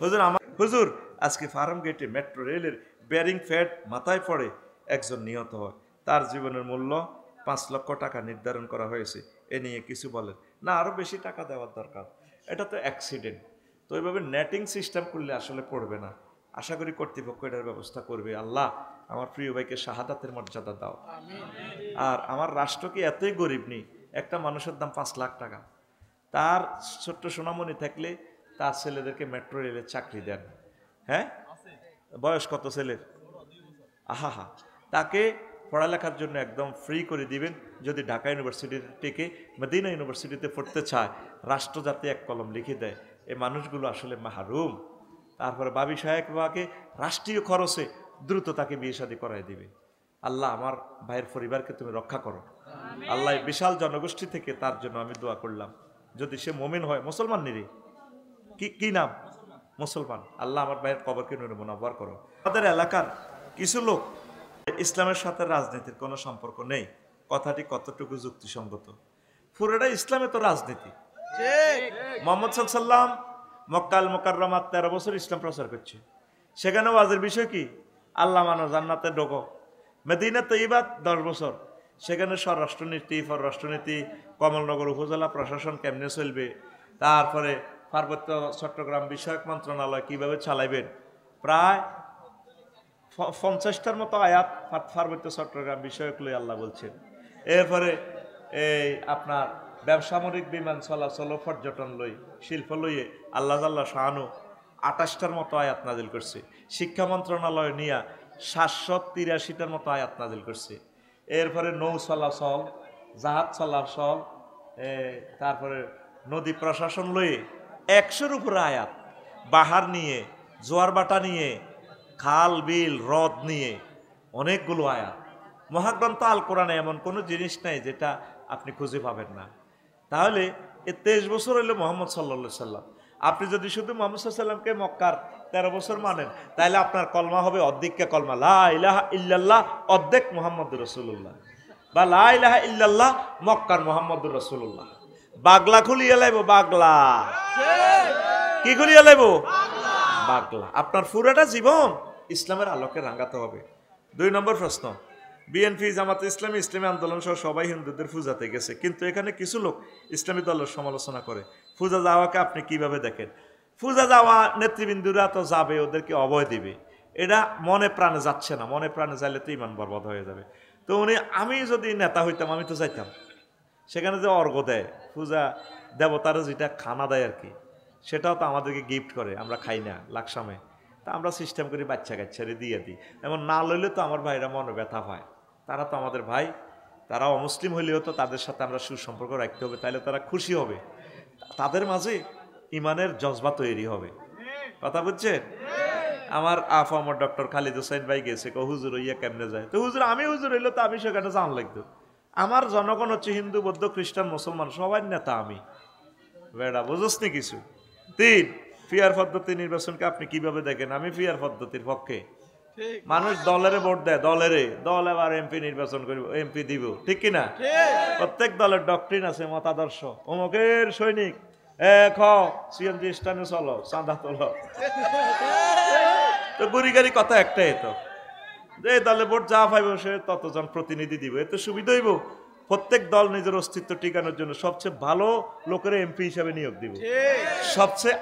হুজুর হুজুর আজকে ফার্ম গেটে মেট্রো রেলের বেয়ারিং ফ্যাট মাথায় পড়ে একজন নিহত হয়, তার জীবনের মূল্য 5 লক্ষ টাকা নির্ধারণ করা হয়েছে, এ নিয়ে কিছু বলেন। না, আরো বেশি টাকা দেওয়ার দরকার, এটা তো অ্যাক্সিডেন্ট। তো এইভাবে নেটিং সিস্টেম করলে আসলে পড়বে না। আশা করি কর্তৃপক্ষ এটার ব্যবস্থা করবে। আল্লাহ আমার প্রিয় ভাইকে শাহাদাতের মর্যাদা দাও। আর আমার রাষ্ট্র কি এতই গরিব নেই, একটা মানুষের দাম 5 লাখ টাকা, তার ছোট্ট সোনামণি থাকলে তার ছেলেদেরকে মেট্রো রেলে চাকরি দেন। হ্যাঁ, বয়স কত ছেলের? আহা, তাকে পড়ালেখার জন্য একদম ফ্রি করে দিবেন। যদি ঢাকা ইউনিভার্সিটি থেকে মদিনা ইউনিভার্সিটিতে পড়তে চায়, রাষ্ট্র যাতে এক কলম লিখে দেয়। এই মানুষগুলো আসলে মাহরুম। তারপরে বাবি সাহেব বাবাকে রাষ্ট্রীয় খরচে দ্রুত তাকে বিয়ে শাদী করাই দিবে। আল্লাহ আমার ভাইয়ের পরিবারকে তুমি রক্ষা করো। আল্লাহ বিশাল জনগোষ্ঠী থেকে তার জন্য আমি দোয়া করলাম, যদি সে মুমিন হয়। মুসলমান নিরে কি নাম? মুসলমান। আল্লাহ আমার ভাইয়ের কবরকে নূরে মুনাব্বর করো। আমাদের এলাকার কিছু লোক ইসলামের সাথে রাজনীতির কোনো সম্পর্ক নেই, কথাটি কতটুকু যুক্তিসঙ্গত? পুরোটা ইসলামে তো রাজনীতি। মোহাম্মদ সাল্লাম মক্কাল মুকাররমাত 13 বছর ইসলাম প্রচার করছে, সেখানে ওয়াজের বিষয় কি? আল্লাহ মানো, জান্নাতে ঢোকো। মদিনা তৈবাত 10 বছর, সেখানে স্বরাষ্ট্রনীতি, পররাষ্ট্রনীতি, কমলনগর উপজেলা প্রশাসন কেমনে চলবে, তারপরে পার্বত্য চট্টগ্রাম বিষয়ক মন্ত্রণালয় কিভাবে চালাইবেন, প্রায় 50টার মতো আয়াত পার্বত্য চট্টগ্রাম বিষয়ক লই আল্লাহ বলছেন। এরপরে এই আপনার ব্যবসামরিক বিমান চলাচল, পর্যটন লই, শিল্প লইয়ে আল্লাহ শাহানু 28টার মতো আয়াত নাজিল করছে। শিক্ষা মন্ত্রণালয় নিয়ে 783টার মতো আয়াত নাজিল করছে। এরপরে নৌ চলাচল, জাহাজ চলাচল, তারপরে নদী প্রশাসন লইয়ে 100-র উপরে আয়াত, বাহার নিয়ে, জোয়ার বাটা নিয়ে, খাল বিল হ্রদ নিয়ে অনেকগুলো আয়াত। মহাগ্রন্থ আল কোরআনে এমন কোনো জিনিস নাই যেটা আপনি খুঁজে পাবেন না। তাহলে এ 23 বছর হইলো মোহাম্মদ সাল্লাল্লাহু সাল্লাম। আপনি যদি শুধু মোহাম্মদ সাল্লামকে মক্কার 13 বছর মানেন, তাহলে আপনার কলমা হবে অর্ধেককে কলমা লা ইলাহা ইল্লাল্লাহ অর্ধেক মুহাম্মদুর রাসূলুল্লাহ, বা লা ইলাহা ইল্লাল্লাহ মক্কার মুহাম্মদুর রাসূলুল্লাহ। বাগলা খুলিয়ে লাইব, বাগলা কি খুলিয়ে লাইব? বাগলা। আপনার পুরাটা জীবন ইসলামের আলোকে রাঙাতে হবে। 2 নম্বর প্রশ্ন, বিএনপি, জামাতে ইসলামী, ইসলামী আন্দোলন সহ সবাই হিন্দুদের পূজাতে গেছে, কিন্তু এখানে কিছু লোক ইসলামী দলের সমালোচনা করে। পূজা যাওয়াকে আপনি কিভাবে দেখেন? পূজা যাওয়া নেতৃবৃন্দরা তো যাবে, ওদেরকে অভয় দিবে, এটা মনে প্রাণে যাচ্ছে না। মনে প্রাণে যাইলে তো ইমান বরবাদ হয়ে যাবে। তো আমি যদি নেতা হইতাম, আমি তো যাইতাম সেখানে। যে অর্ঘ্য দেয়, পূজা দেবতারা যেটা খানা দেয় আর কি, সেটাও তো আমাদেরকে গিফট করে, আমরা খাই না লাকসামে। তা আমরা সিস্টেম করি বাচ্চা কাচ্চারে দিয়ে দিই। এমন না লইলে তো আমার ভাইরা মনে ব্যথা পায়। তারা তো আমাদের ভাই, তারা অমুসলিম হইলেও তো তাদের সাথে আমরা সুসম্পর্ক রাখতে হবে, তাহলে তারা খুশি হবে, তাদের মাঝে ইমানের জজবা তৈরি হবে। কথা বুঝছেন? আমার আমার ডক্টর খালিদ হোসেন ভাই গেছে, হুজুর হইয়া কেমনে যায়? তো হুজুর, আমি হুজুর হইলো তো আমি সেখানে জান লাগতো। আমার জনগণ হচ্ছে হিন্দু, বৌদ্ধ, খ্রিস্টান, মুসলমান, সবার নেতা আমি। বেড়া বুঝোস নি কিছু। 3, ফিয়ার পদ্ধতি নির্বাচনকে আপনি কিভাবে দেখেন? আমি ফিয়ার পদ্ধতির পক্ষে। মানুষ দলের ভোট দেয়, দল আবার এমপি নির্বাচন করব, এমপি দিব, ঠিক কিনা? প্রত্যেক দলের ডক্ট্রিন আছে, মতাদর্শ। অমুকের সৈনিক সিএনজি স্ট্যান্ডে চলো, চাঁদা তোলো। তো গুড়ি গাড়ি কথা একটাই, তো যে দলে ভোট যা পাইব সে ততজন প্রতিনিধি দিব, এতে সুবিধা হইব। প্রত্যেক দল নিজের অস্তিত্ব টিকানোর জন্য সবচেয়ে ভালো লোকের এমপি হিসাবে নিয়োগ দিব, সবচেয়ে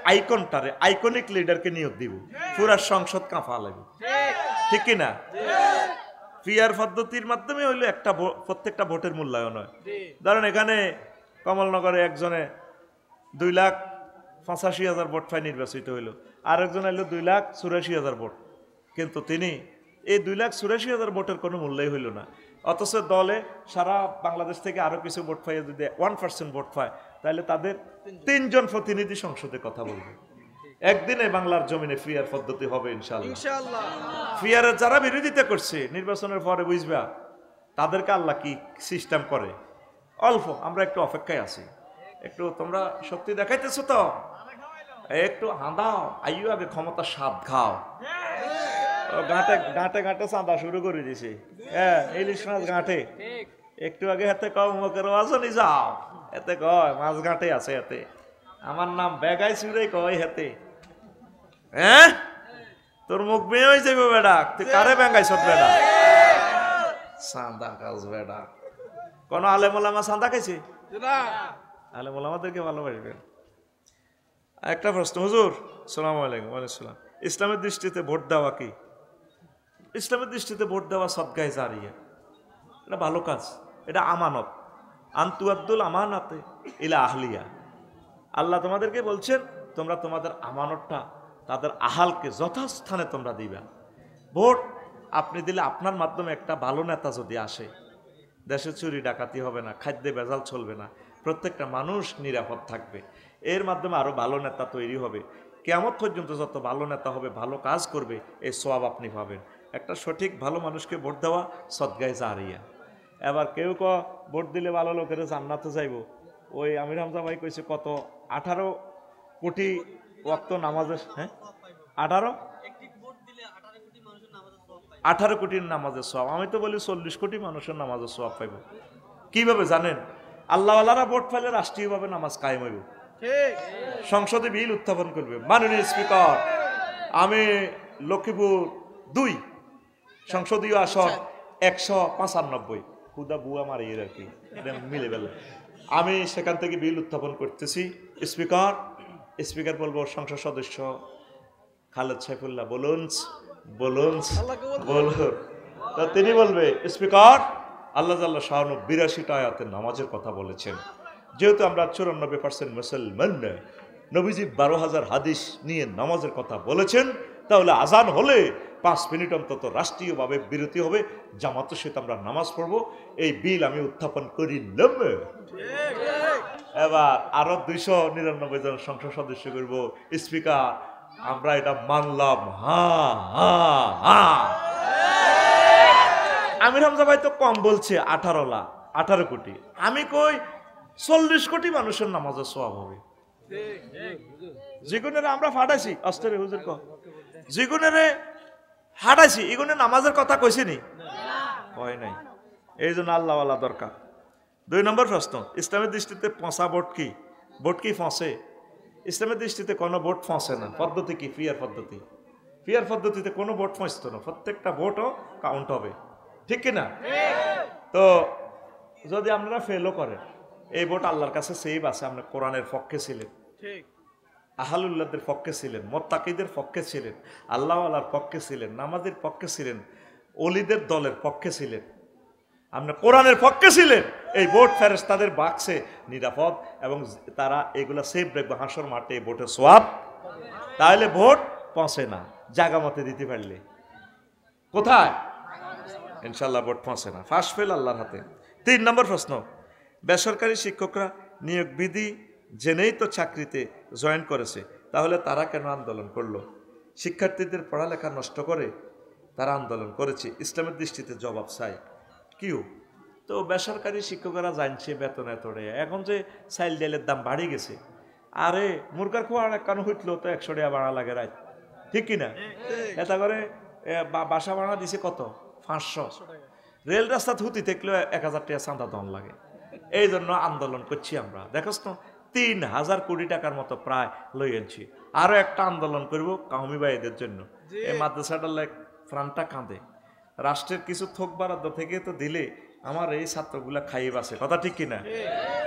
আইকনিক লিডারকে নিয়োগ দিব, পুরা সংসদ কাঁপা লাগবে, ঠিক কিনা? ফিয়ার পদ্ধতির মাধ্যমে হইলো প্রত্যেকটা ভোটের মূল্যায়ন হয়। ধরেন এখানে কমলনগরে একজনে 2,85,000 ভোট পাই নির্বাচিত হইল, আর একজন হইল 2,84,000 ভোট, কিন্তু তিনি এই 2,84,000 ভোটের কোনো মূল্যই হইল না। অথচ দলে সারা বাংলাদেশ থেকে আরো কিছু ভোট পাইয়ে যদি 1% ভোট পায়, তাহলে তাদের 3 জন প্রতিনিধি সংসদে কথা বলবে। একদিনে বাংলার জমিনে ফিয়ার পদ্ধতি হবে ইনশাআল্লাহ। ফিয়ারের যারা বিরোধিতা করছে নির্বাচনের পরে বুঝবা তাদেরকে আল্লাহ কি সিস্টেম করে। অল্প আমরা একটু অপেক্ষায় আছি, একটু তোমরা শক্তি দেখাইতেছো তো, একটু হাঁদাও, আইও আগে ক্ষমতা স্বাদ খাও। গাঁটে গাঁটে চাঁদা শুরু করে দিছে। হ্যাঁ, ইলিশ মাছ ঘাটে, একটু আগে হাতে কমকের ওয়াজনি যাও, এতে কয় মাছ ঘাটে আছে, এতে আমার নাম বেগাই চুরে কয়, হাতে হ্যাঁ তোর মুখ মেয়ে হয়ে যাবে বেড়া, তুই কারে ব্যাঙ্গাইছ বেড়া? চাঁদা কাজ বেড়া। কোন আলেমুলামা চাঁদা খাইছে? আলেমুলামাদেরকে ভালোবাসবেন। একটা প্রশ্ন হুজুর, সালাম আলাইকুম। ওয়ালাইকুম সালাম। ইসলামের দৃষ্টিতে ভোট দেওয়া কি? ইসলামের দৃষ্টিতে ভোট দেওয়া সদকায়ে জারিয়া, এটা ভালো কাজ, এটা আমানত। আনতু আব্দুল আমানাতে ইলা আহলিয়া। আল্লাহ তোমাদেরকে বলছেন তোমরা তোমাদের আমানতটা তাদের আহালকে যথাস্থানে তোমরা দিবা। ভোট আপনি দিলে আপনার মাধ্যমে একটা ভালো নেতা যদি আসে, দেশে চুরি ডাকাতি হবে না, খাদ্যে ভেজাল চলবে না, প্রত্যেকটা মানুষ নিরাপদ থাকবে, এর মাধ্যমে আরো ভালো নেতা তৈরি হবে। কিয়ামত পর্যন্ত যত ভালো নেতা হবে, ভালো কাজ করবে, এই সওয়াব আপনি পাবেন। একটা সঠিক ভালো মানুষকে ভোট দেওয়া সদকায়ে জারিয়া। এবার কেউ ভোট দিলে ভালো লোকের জান্নাতে যাইব, ওই আমির হামজা ভাই কইছে কত 18 কোটি ওয়াক্ত নামাজের, হ্যাঁ 18 কোটির নামাজের সওয়াব। আমি তো বলি 40 কোটি মানুষের নামাজের সওয়াব পাইব। কিভাবে জানেন? আল্লাহওয়ালারা ভোট পাইলে রাষ্ট্রীয়ভাবে নামাজ কায়েম হইব, সংসদে বিল উত্থাপন করবে। মাননীয় স্পিকার, আমি লক্ষ্মীপুর 2 সংসদীয় আসন 195 খুদা বুয়া মারিয়ে আর কি মিলে বেলা, আমি সেখান থেকে বিল উত্থাপন করতেছি। স্পিকার, স্পিকার বলবো সংসদ সদস্য খালেদ সাইফুল্লাহ বলুন বলুন বলুন, তা তিনি বলবে স্পিকার আল্লাহ জাল্লাহ শাহানু 82টা আয়াতের নামাজের কথা বলেছেন। যেহেতু আমরা 94% মুসলমান, নবীজি 12,000 হাদিস নিয়ে নামাজের কথা বলেছেন, তাহলে আজান হলে 5 মিনিট অন্তত রাষ্ট্রীয়ভাবে বিরতি হবে, জামাতের সাথে আমরা নামাজ পড়বো। এই বিল আমি উত্থাপন করি নেব। এবার আরো 299 জন সংসদ সদস্য করবো, স্পিকার আমরা এটা মানলাম। আমির হামজা ভাই তো কম বলছে 18 কোটি, আমি কই 40 কোটি মানুষের নামাজের সওয়াব হবে। যেগুনের আমরা ফাটাইছি অস্তরে হুজুর যেগুনের হাঁটাইছি, এগুনের নামাজের কথা কইছিনি, কয় নাই। এই জন্য আল্লাহওয়ালা দরকার। 2 নম্বর প্রশ্ন, ইসলামের দৃষ্টিতে পচা ভোট কি? ভোট কি ফসে? ইসলামের দৃষ্টিতে কোনো ভোট ফসে না। পদ্ধতি কি? ফিয়ার পদ্ধতি। ফিয়ার পদ্ধতিতে কোনো ভোট ফসতো না, প্রত্যেকটা ভোটও কাউন্ট হবে, ঠিক কিনা? তো যদি আপনারা ফেলও করেন, এই ভোট আল্লাহর কাছে সেভ আছে। আপনি কোরআনের পক্ষে ছিলেন, আহলুল্লাহদের পক্ষে ছিলেন, মুত্তাকিদের পক্ষে ছিলেন, আল্লাহওয়ালার পক্ষে ছিলেন, নামাজের পক্ষে ছিলেন, ওলিদের দলের পক্ষে ছিলেন, আপনি কোরআনের পক্ষে ছিলেন, এই ভোট ফেরেশতাদের বাক্সে নিরাপদ এবং তারা এগুলা সেভ রাখবে হাসর মাঠে, এই ভোটের সওয়াব। তাহলে ভোট পৌঁছে না জায়গা মতে দিতে পারলে। কোথায়? ইনশাল্লাহ ভোট পৌঁছে না, ফাঁস ফেল আল্লাহর হাতে। 3 নম্বর প্রশ্ন, বেসরকারি শিক্ষকরা নিয়োগ বিধি জেনেই তো চাকরিতে জয়েন করেছে, তাহলে তারা কেন আন্দোলন করলো? শিক্ষার্থীদের পড়ালেখা নষ্ট করে তারা আন্দোলন করেছে, ইসলামের দৃষ্টিতে জবাব চাই। কিউ তো বেসরকারি শিক্ষকেরা জানছে বেতন এত রে, এখন যে চাইল ডাইলের দাম বাড়ি গেছে, আরে মুরগার খোয়া কেন হইতলো তো 100 টাকা ভাড়া লাগে রাত, ঠিক কিনা? এটা করে বাসা ভাড়া দিছে কত? 500। রেল রাস্তা থুতি থাকলে 1000 টাকা চাঁদা দন লাগে। এই জন্য আন্দোলন করছি আমরা। দেখোস তো 3000 কোটি টাকার মতো প্রায় লই আনছি। আরো একটা আন্দোলন করব কাউমি ভাইদের জন্য। এই মাদ্রাসাটার প্রাণটা কাঁদে। রাষ্ট্রের কিছু থোক বরাদ্দ থেকে তো দিলে আমার এই ছাত্রগুলা খাইয়ে বাসে, কথা ঠিক কিনা?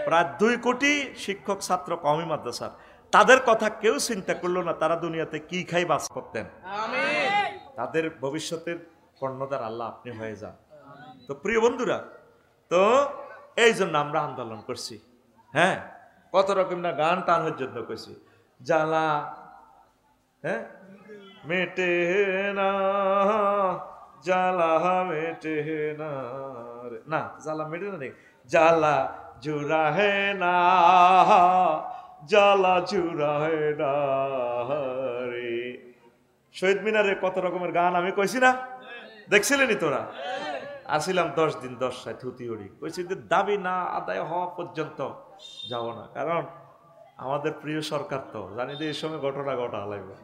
প্রায় 2 কোটি শিক্ষক ছাত্র কওমি মাদ্রাসার, তাদের কথা কেউ চিন্তা করলো না তারা দুনিয়াতে কি খাই বাস করতেন। তাদের ভবিষ্যতের কর্ণধার আল্লাহ আপনি হয়ে যান। তো প্রিয় বন্ধুরা, তো এই জন্য আমরা আন্দোলন করছি। হ্যাঁ, কত রকম না গান টানের জন্য করছি। জ্বালা হ্যাঁ মেটে না, জ্বালা মেটে না, না জ্বালা মেটে না, জ্বালা জুড়া হে না, জ্বালা জুড়া হে না রে। শহীদ মিনারে কত রকমের গান আমি কইছি না, দেখছিলেনি তোরা? আসিলাম 10 দিন 10 রাত হুতিহড়ি, কইছি যে দাবি না আদায় হওয়া পর্যন্ত যাব না, কারণ আমাদের প্রিয় সরকার তো জানি যে এই সময় ঘটনা ঘটা লাগবে।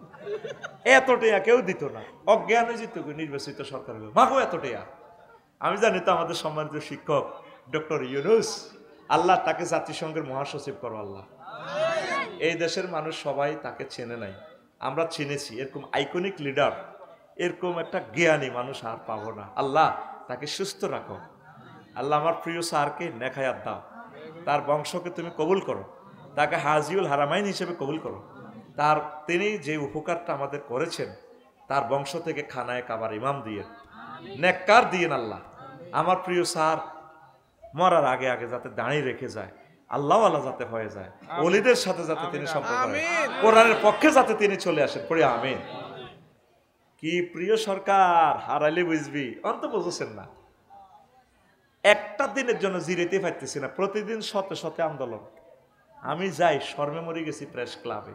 এত টেয়া কেউ দিত না, অজ্ঞানে জিত নির্বাচিত সরকার মাগো এত টেয়া। আমি জানি তো আমাদের সম্মানিত শিক্ষক ডক্টর ইউনূস, আল্লাহ তাকে জাতিসংঘের মহাসচিব করো আল্লাহ। এই দেশের মানুষ সবাই তাকে চেনে নাই, আমরা চিনেছি, এরকম আইকনিক লিডার, এরকম একটা জ্ঞানী মানুষ আর পাবো না। আল্লাহ তাকে সুস্থ রাখো। আল্লাহ আমার প্রিয় স্যারকে নেখায়াত দাও, তার বংশকে তুমি কবুল করো, তাকে হাজিউল হারামাইন হিসেবে কবুল করো। তিনি যে উপকারটা আমাদের করেছেন, তার বংশ থেকে খানায় কাবার ইমাম দিয়ে নেককার দিয়েন আল্লাহ। আমার প্রিয় স্যার মরার আগে আগে যাতে দাঁড়িয়ে রেখে যায়, আল্লাহ আল্লাহ যাতে হয়ে যায়, ওলিদের সাথে যাতে তিনি সম্পর্ক করেন, কোরআনের পক্ষে যাতে তিনি চলে আসেন, পড়ে আমিন। কি প্রিয় সরকার, হারাইলে বুঝবি, অন্ত বুঝছেন না। একটা দিনের জন্য জিরেতে পারতেছি না, প্রতিদিন শতে শতে আন্দোলন। আমি যাই, শর্মে মরে গেছি প্রেস ক্লাবে,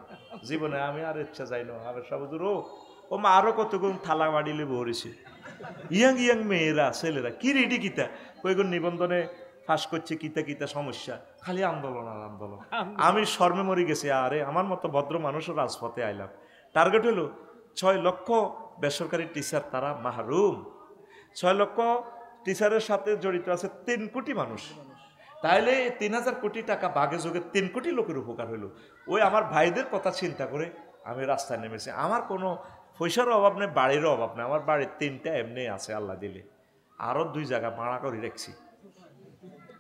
জীবনে আমি আর ইচ্ছা যাই না। আমি সব দূর ও মা আরো কতগুণ থালা বাড়িলে ভরেছি, ইয়াং ইয়াং মেয়েরা ছেলেরা কি রেডি কিতা কয়েকজন নিবন্ধনে ফাঁস করছে, কিতা কিতা সমস্যা, খালি আন্দোলন আর আন্দোলন। আমি শর্মে মরে গেছি, আরে আমার মতো ভদ্র মানুষও রাজপথে আইলাম। টার্গেট হলো 6 লক্ষ বেসরকারি টিচার, তারা মাহরুম। 6 লক্ষ টিচারের সাথে জড়িত আছে 3 কোটি মানুষ। তাইলে 3000 কোটি টাকা বাগে যোগে 3 কোটি লোকের উপকার হইল। ওই আমার ভাইদের কথা চিন্তা করে আমি রাস্তায় নেমেছি। আমার কোনো পয়সারও অভাব নেই, বাড়িরও অভাব নেই। আমার বাড়ির 3টা এমনি আছে আল্লাহ দিলে, আরও 2 জায়গা ভাড়া করে রাখছি।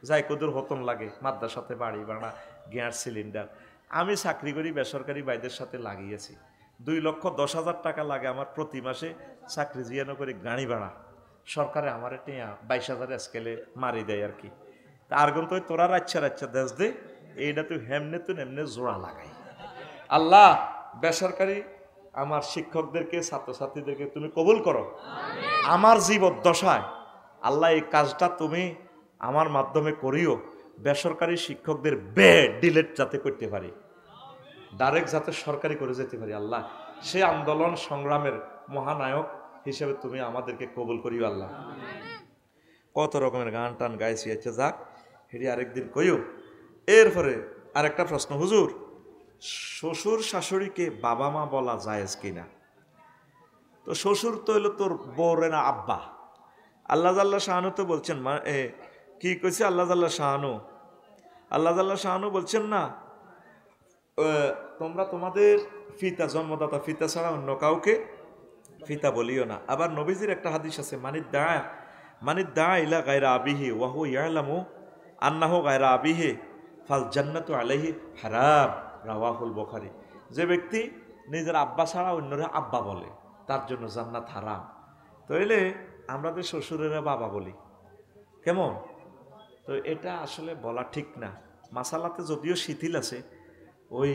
যাই কদুর হতন লাগে, মাদ্রাসাতে বাড়ি ভাড়া, গ্যাস সিলিন্ডার। আমি চাকরি করি, বেসরকারি ভাইদের সাথে লাগিয়েছি। 2,10,000 টাকা লাগে আমার প্রতি মাসে চাকরি জিয়ানো করে গাড়ি ভাড়া। সরকারে আমার 22,000 স্কেলে মারি দেয় আর কি। আর তো তোরা রাচ্ছা দেশ দে, এইটা তুই হেমনে তুই এমনি জোড়া লাগাই। আল্লাহ বেসরকারি আমার শিক্ষকদেরকে, ছাত্রছাত্রীদেরকে তুমি কবুল করো। আমার জীবদ্দশায় আল্লাহ এই কাজটা তুমি আমার মাধ্যমে করিও, বেসরকারি শিক্ষকদের ডিলেট যাতে করতে পারি, ডাইরেক্ট যাতে সরকারি করে যেতে পারি। আল্লাহ সে আন্দোলন সংগ্রামের মহানায়ক হিসেবে তুমি আমাদেরকে কবুল করিও আল্লাহ। কত রকমের গান টান গাইছি, আচ্ছা যাক, হেরি আরেকদিন কইও। এরপরে আরেকটা প্রশ্ন, হুজুর শ্বশুর শাশুড়িকে বাবা মা বলা জায়েজ কিনা? তো শ্বশুর তো হইলো তোর বউরে না আব্বা। আল্লাহ জাল্লা শাহানু তো বলছেন, কি কইছে আল্লাহ জাল্লা শাহানু বলছেন না, তোমরা তোমাদের ফিতা, জন্মদাতা ফিতা ছাড়া অন্য কাউকে ফিতা বলিও না। আবার নবীজির একটা হাদিস আছে, মানিদ দা ইলা গায়রা আবিহি ওয়া হুয়া ইয়ালামু আন্নাহু গায়রা আবিহি ফাল জান্নাতু আলাইহি হারাম, রাওয়াহুল বুখারী। যে ব্যক্তি নিজের আব্বা ছাড়া অন্যরা আব্বা বলে, তার জন্য জান্নাত হারাম। তাইলে আমরা তো শ্বশুরেরা বাবা বলি, কেমন? তো এটা আসলে বলা ঠিক না। মাসালাতে যদিও শিথিল আছে, ওই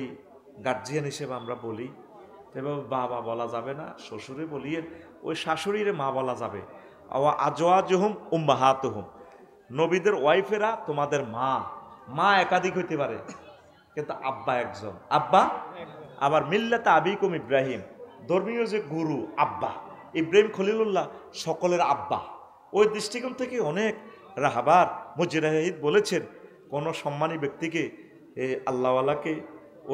গার্জিয়ান হিসেবে আমরা বলি, এবার বাবা বলা যাবে না, শ্বশুরে বলিয়ে ওই শাশুড়িরে মা বলা যাবে। আজওয়াজুহুম উম্মাহাতুহুম, নবীদের ওয়াইফেরা তোমাদের মা। মা একাধিক হইতে পারে, কিন্তু আব্বা একজন, আব্বা। আবার মিল্লাতে আবিকুম ইব্রাহিম, ধর্মীয় যে গুরু আব্বা ইব্রাহিম খলিলুল্লাহ সকলের আব্বা। ওই দৃষ্টিকোণ থেকে অনেক রাহাবার মুজাহিদ বলেছেন, কোনো সম্মানী ব্যক্তিকে আল্লাহওয়ালাকে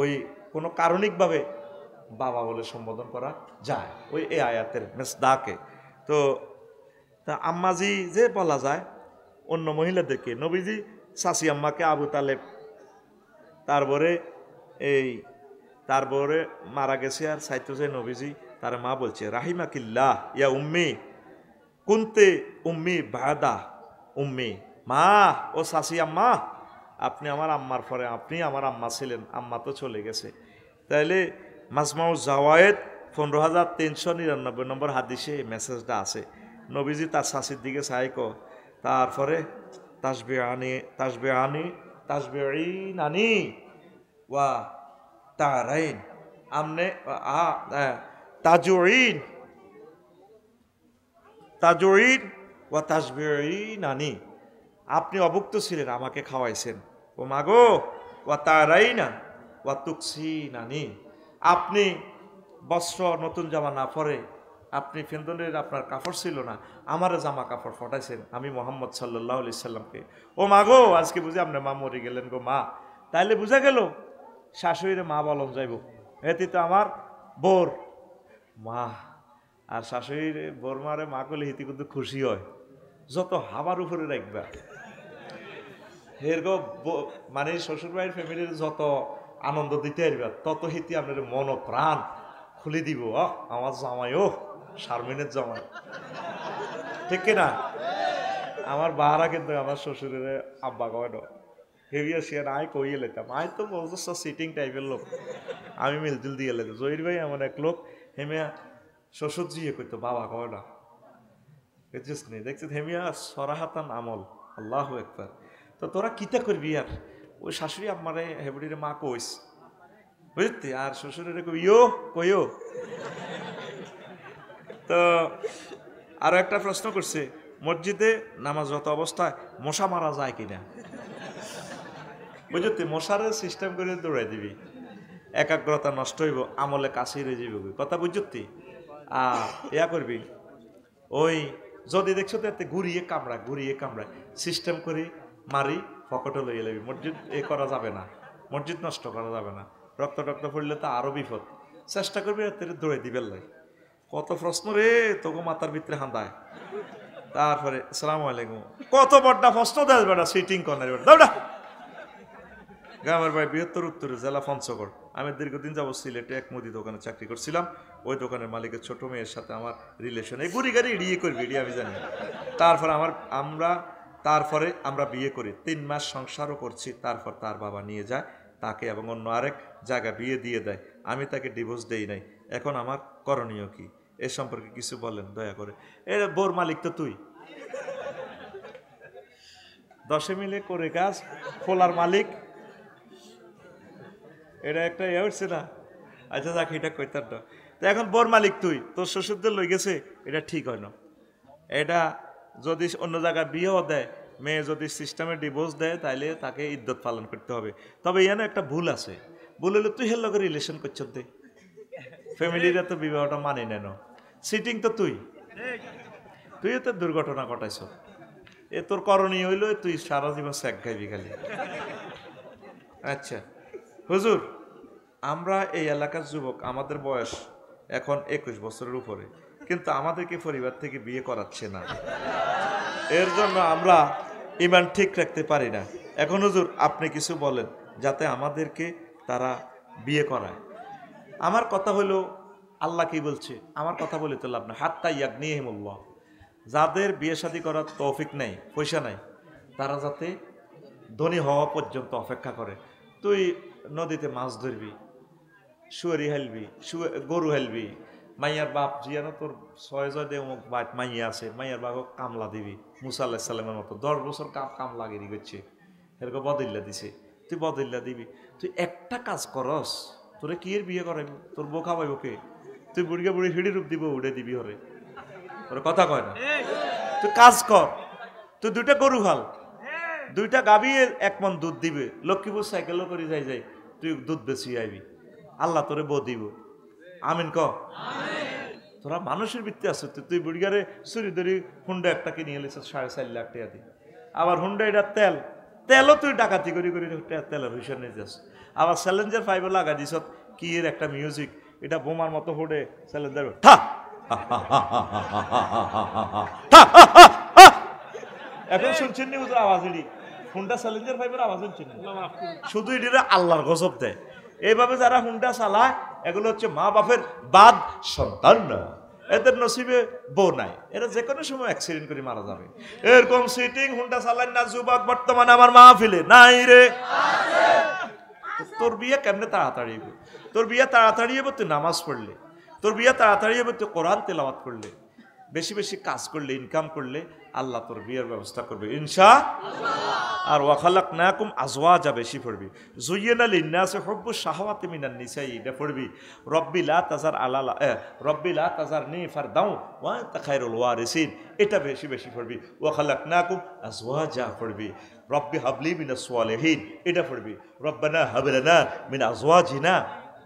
ওই কোনো কারণিকভাবে বাবা বলে সম্বোধন করা যায়, ওই এই আয়াতের মেসদাকে। তো তা আম্মাজি যে বলা যায় অন্য মহিলাদেরকে, নবীজি শাসি আম্মাকে আবু তালেব, তারপরে মারা গেছে আর সাইতো যে নবীজি তার মা বলছে রাহিমাকিল্লাহ ইয়া উম্মি কুনতে উম্মি বাদা উম্মি, মা ও শাসি আম্মা, আপনি আমার আম্মার পরে আপনি আমার আম্মা ছিলেন, আম্মা তো চলে গেছে। তাইলে মাজমাউ জাওয়ায়েদ 15,399 নম্বর হাদিসে এই মেসেজটা আছে। নবীজি তার শাসির দিকে চাইক, তারপরে তাসবিআনি ওয়া তারাইন আমনে তাজুইন ওয়া তাসবিআনি, আপনি অভুক্ত ছিলেন, আমাকে খাওয়াইছেন। ও মাগো ওয়া তারাইনা ওয়া তুকসিনানি, আপনি বস্ত্র নতুন জামা না পরে, আপনি ফেন্দনের আপনার কাপড় ছিল না, আমার জামা কাপড় ফটাইছেন আমি মোহাম্মদ সাল্লাল্লাহু আলাইহি সাল্লামকে। ও মা গো, আজকে বুঝি আপনি মা মরে গেলেন গো মা। তাইলে বুঝা গেল শাশুড়িরে মা বলন যাইব, এটি তো আমার বোর মা। আর শাশুড়ির বোর মারে মা করলে হিতি কিন্তু খুশি হয়, যত হাবার উপরে রাখবা এরকম, মানে শ্বশুর ভাইয়ের ফ্যামিলির যত আনন্দ দিতে পারবা তত হিতি আপনার মন প্রাণ খুলে দিব, আমার জামাই, ও শারমিনের জামাই, ঠিক কিনা? আমার বাহারা কিন্তু আমার শ্বশুরের আব্বা কয় না, হেভিয়া সে আয় কইয়ে লেতাম, আয় তো বলতো সিটিং টাইপের লোক, আমি মিলজুল দিয়ে লেতাম। জহির ভাই এমন এক লোক, হেমিয়া শ্বশুর জিয়ে করতো, বাবা কয় না, বুঝছিস নি? দেখছি হেমিয়া সরাহাতান আমল, আল্লাহু আকবার। তো তোরা কিতা করবি আর? ওই শাশুড়ি আমারে হেবড়ির মা কইস, বুঝতে, আর শ্বশুরের কইও কইও। তো আরো একটা প্রশ্ন করছে, মসজিদে নামাজরত অবস্থায় মশা মারা যায় কিনা? বুঝতে, মশারের সিস্টেম করে দৌড়াই দিবি, একাগ্রতা নষ্ট হইব, আমলে কাছে রয়ে যাবে কথা, বুঝতি? আর ইয়া করবি, ওই যদি দেখছো তো এতে ঘুরিয়ে কামড়ায় সিস্টেম করে মারি, পকেটে লইয়ে যাবি। মসজিদ এ করা যাবে না, মসজিদ নষ্ট করা যাবে না, রক্ত পড়লে তো আরো বিপদ। চেষ্টা করবি এতে দৌড়াই দিবে লাই। কত প্রশ্ন রে তোকে মাথার ভিতরে হান্দায়। তারপরে আসসালামু আলাইকুম, কত বড়টা প্রশ্ন দেয় বেটা, সিটিং কর্নার বেটা। গ্রামের ভাই বৃহত্তর উত্তরে জেলা পঞ্চগড়। আমি দীর্ঘদিন যাবো সিলেটে এক মুদি দোকানে চাকরি করছিলাম। ওই দোকানের মালিকের ছোট মেয়ের সাথে আমার রিলেশন, এই বুড়ি গাড়ি এড়িয়ে করবি, এড়িয়ে আমি জানি। তারপরে আমরা বিয়ে করি, 3 মাস সংসারও করছি। তারপর তার বাবা নিয়ে যায় তাকে এবং অন্য আরেক জায়গা বিয়ে দিয়ে দেয়। আমি তাকে ডিভোর্স দেই নাই। এখন আমার করণীয় কি? এ সম্পর্কে কিছু বলেন দয়া করে। এর বোর মালিক তো তুই, 10 মিলে করে কাজ, খোলার মালিক, এটা একটা ইয়ে হচ্ছে না। আচ্ছা যাক, এটা কইতার না। তো এখন বোর মালিক তুই, তোর শ্বশুরদের লই গেছে, এটা ঠিক হয় না। এটা যদি অন্য জায়গায় বিয়েও দেয়, মেয়ে যদি সিস্টেমে ডিভোর্স দেয়, তাহলে তাকে ইদ্যত পালন করতে হবে। তবে এখানে একটা ভুল আছে, ভুল হলে তুই হের লগে রিলেশন করছ, দে ফ্যামিলিরা তো বিবাহটা মানে নেন, সিটিং তো তুই তো দুর্ঘটনা ঘটাইছ। এ তোর করণীয় হইল তুই সারা জীবন স্যাক খাইবি খালি। আচ্ছা হুজুর, আমরা এই এলাকার যুবক, আমাদের বয়স এখন 21 বছরের উপরে, কিন্তু আমাদেরকে পরিবার থেকে বিয়ে করাচ্ছে না, এর জন্য আমরা ইমান ঠিক রাখতে পারি না। এখন হুজুর আপনি কিছু বলেন যাতে আমাদেরকে তারা বিয়ে করায়। আমার কথা হলো, আল্লাহ কি বলছে? আমার কথা বলে তো লাভ না। হাত্তা ইয়াগনিহিমুল্লাহ, যাদের বিয়ে শাদী করার তৌফিক নেই, পয়সা নাই, তারা যাতে ধনী হওয়া পর্যন্ত অপেক্ষা করে। তুই নদীতে মাছ ধরবি, শুয়ারি হেলবি, গরু হেলবি, মাইয়ার বাপ জিয়ানো তোর 6 দে অমুক মাইয়া আছে, মাইয়ার বাপ কামলা দিবি, মুসা আল্লাহ সাল্লামের মতো 10 বছর কামলা গিরি করছে, এরকম বদল্লা দিছে, তুই বদল্লা দিবি। তুই একটা কাজ করস, তোরে কি এর বিয়ে করাইব? তোর বউ খাওয়াইব কে? তুই বুড়িয়া বুড়ি হিড়ি রূপ দিব, উড়ে দিবি হরে, ওর কথা কয় না। তুই কাজ কর, তুই 2টা গরু হাল, 2টা গাভী 1 মণ দুধ দিবে, লক্ষ্মীপুর সাইকেলও করে যাই তুই দুধ বেশি আইবি, আল্লাহ তোরে বউ দিব। আমিন ক। তোরা মানুষের ভিত্তি আছে, তুই বুড়িগারে চুরি ধরি হুন্ডা একটা কিনে এলিস 4.5 লাখ টাকা দিয়ে, আবার হুন্ডা এটা তেলও তুই ডাকাতি করি তেলের হিসাব নিয়ে যাস। আবার চ্যালেঞ্জার 5 লাগা দিস, কি এর একটা মিউজিক, এটা বোমার মতো হুডে চ্যালেঞ্জার, এখন শুনছেন নি আওয়াজ, এটি হুন্ডা চ্যালেঞ্জার 5 আওয়াজ শুনছেন, শুধু এটিরা আল্লাহর গজব দেয়। এইভাবে যারা হুন্ডা চালায়, এগুলো হচ্ছে মা বাপের বাদ সন্তান না, এদের নসিবে বউ নাই, এরা যে কোনো সময় অ্যাক্সিডেন্ট করে মারা যাবে। এরকম সিটিং হুন্ডা চালায় না যুবক বর্তমানে আমার মাহফিলে নাই রে। তোর বিয়ে কেমনে তাড়াতাড়ি হবে? তোর বিয়ে তাড়াতাড়ি হবে তুই নামাজ পড়লে, তোর বিয়ে তাড়াতাড়ি হবে তুই কোরআন তেলাওয়াত করলে, বেশি বেশি কাজ করলে, ইনকাম করলে আল্লাহ তোর বিয়ের ব্যবস্থা করবে ইনশাআল্লাহ। আর ওয়াখালাকনাকুম আজওয়াজা বেশি পড়বি, যুয়্যিনা লিন্নাসি হুব্বুশ শাহাওয়াতি মিনান নিসাই, এটা পড়বি। রব্বি লা তাজার রব্বি লা তাজারনি ফারদাও ওয়া আনতা খায়রুল ওয়ারিসিন, এটা বেশি বেশি পড়বি। ওয়াখালাকনাকুম আজওয়াজা পড়বি। রব্বি হাবলি মিনাস সালিহিন, এটা পড়বি। রব্বানা হাব লানা মিন আজওয়াজিনা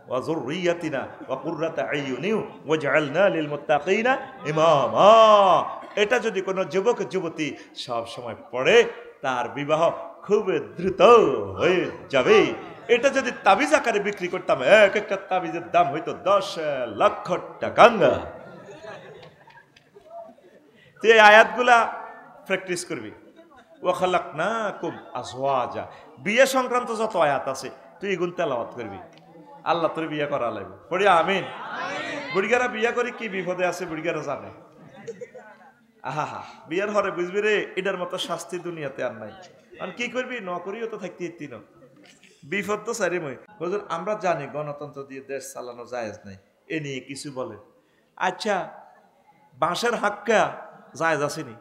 ওয়া যুররিয়াতিনা ওয়া কুররাতা আইয়ুনি ওয়াজআলনা লিল মুত্তাকিনা ইমামা। এটা যদি কোনো যুবক যুবতী সব সময় পড়ে, তার বিবাহ খুব দ্রুত হয়ে যাবে। এটা যদি তাবিজ আকারে বিক্রি করতাম, এক একটা তাবিজের দাম হইতো 10 লক্ষ টাকা। তুই এই আয়াতগুলা প্র্যাকটিস করবি। ওয়া খালাকনাকুম আজওয়াজা, বিয়ে সংক্রান্ত যত আয়াত আছে তুই এগুলো তেলাওয়াত করবি, আল্লাহ তোর বিয়ে করা লাগবে। পড়ি আমিন। বুড়িগারা বিয়া করে কি বিপদে আছে বুড়িগারা জানে। আহা হা, বিয়ার হরে বুঝবি রে এটার মতো শাস্তি দুনিয়াতে আর নাই। আর কি করবি, নকরিও তো থাকতে ইতি না, বিপদ তো সারি মই। হুজুর আমরা জানি গণতন্ত্র দিয়ে দেশ চালানো জায়েজ নাই, এ নিয়ে কিছু বলে। আচ্ছা বাঁশের হাক্কা জায়েজ আসেনি,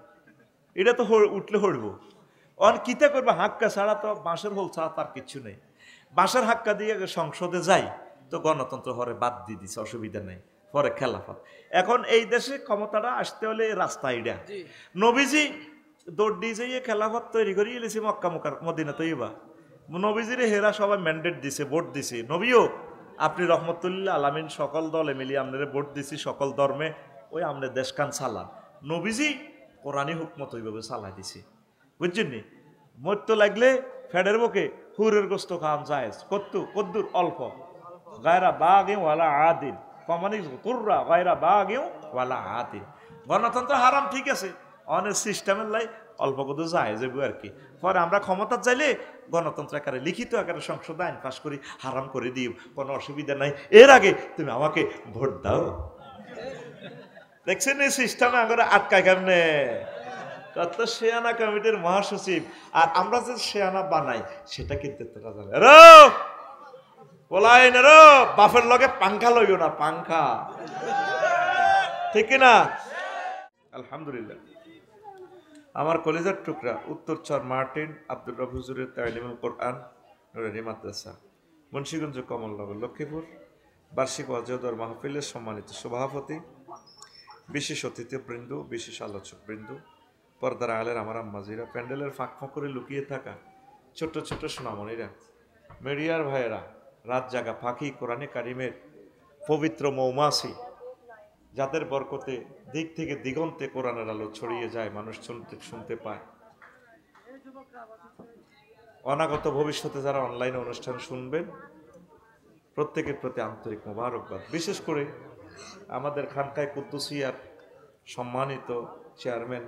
এটা তো উঠলে হড়ব। অন কিতা করবে, হাক্কা ছাড়া তো বাঁশের হোল ছাড়া তার কিচ্ছু নেই। বাঁশের হাক্কা দিয়ে সংসদে যাই তো গণতন্ত্র হরে বাদ দিয়ে দিছে, অসুবিধা নেই, পরে খেলাফত। এখন এই দেশে ক্ষমতাটা আসতে হলে রাস্তা এটা। নবীজি দৌড় দিয়ে যাইয়ে খেলাফত তৈরি করিয়ে এলেছি মক্কা মদিনা তৈবা। নবীজিরে হেরা সবাই ম্যান্ডেট দিছে, ভোট দিছে। নবীও আপনি রহমতুল্লাহ আলামিন সকল দলে মিলিয়ে আপনারে ভোট দিছি, সকল ধর্মে ওই আমনে দেশকান চালা। নবীজি কোরআনী হুকমত ওইভাবে চালাই দিছে, বুঝছেন নি? মরত লাগলে ফেডের বুকে হুরের গোস্ত খান জায়েজ, কদ্দুর অল্প। গায়রা বাগিউ ওয়ালা আদিল কমানি কুররা গায়রা বাগিউ ওয়ালা আদিল। গণতন্ত্র হারাম ঠিক আছে, অনেক সিস্টেমের লাই অল্প কত জায়েজ আর কি। পরে আমরা ক্ষমতা চাইলে গণতন্ত্র আকারে লিখিত আকারে সংসদে আইন পাস করি, হারাম করে দিই, কোনো অসুবিধা নাই। এর আগে তুমি আমাকে ভোট দাও। দেখছেন এই সিস্টেমে আমরা আটকায় কেমনে? কত শেয়ানা কমিটির মহাসচিব, আর আমরা যে শেয়ানা বানাই সেটা কিন্তু তোরা জানে। বলাই না রো বাফের লগে পাংখা লইও না, পাংখা, ঠিক না? আলহামদুলিল্লাহ, আমার কলেজের টুকরা উত্তরচর মার্টিন আব্দুর রব হুজুরের তালিমুল কোরআন নুরানী মাদ্রাসা, মুন্সিগঞ্জ, কমলনগর, লক্ষ্মীপুর বার্ষিক ওয়াজেদর মাহফিলের সম্মানিত সভাপতি, বিশেষ অতিথিবৃন্দ, বিশেষ আলোচক বৃন্দ, পর্দার আলের আমার আম্মাজিরা, প্যান্ডেলের ফাঁক ফাঁকরে লুকিয়ে থাকা ছোট্ট ছোট্ট সোনামণিরা, মিডিয়ার ভাইয়েরা, রাত জাগা ফাঁকি কোরআনে কারিমের পবিত্র মৌমাছি, যাদের বরকতে দিক থেকে দিগন্তে কোরআনের আলো ছড়িয়ে যায়, মানুষ শুনতে পায়। অনাগত ভবিষ্যতে যারা অনলাইনে অনুষ্ঠান শুনবেন প্রত্যেকের প্রতি আন্তরিক মোবারকবাদ। বিশেষ করে আমাদের খানকায় কুদ্দুসিয়ার সম্মানিত চেয়ারম্যান,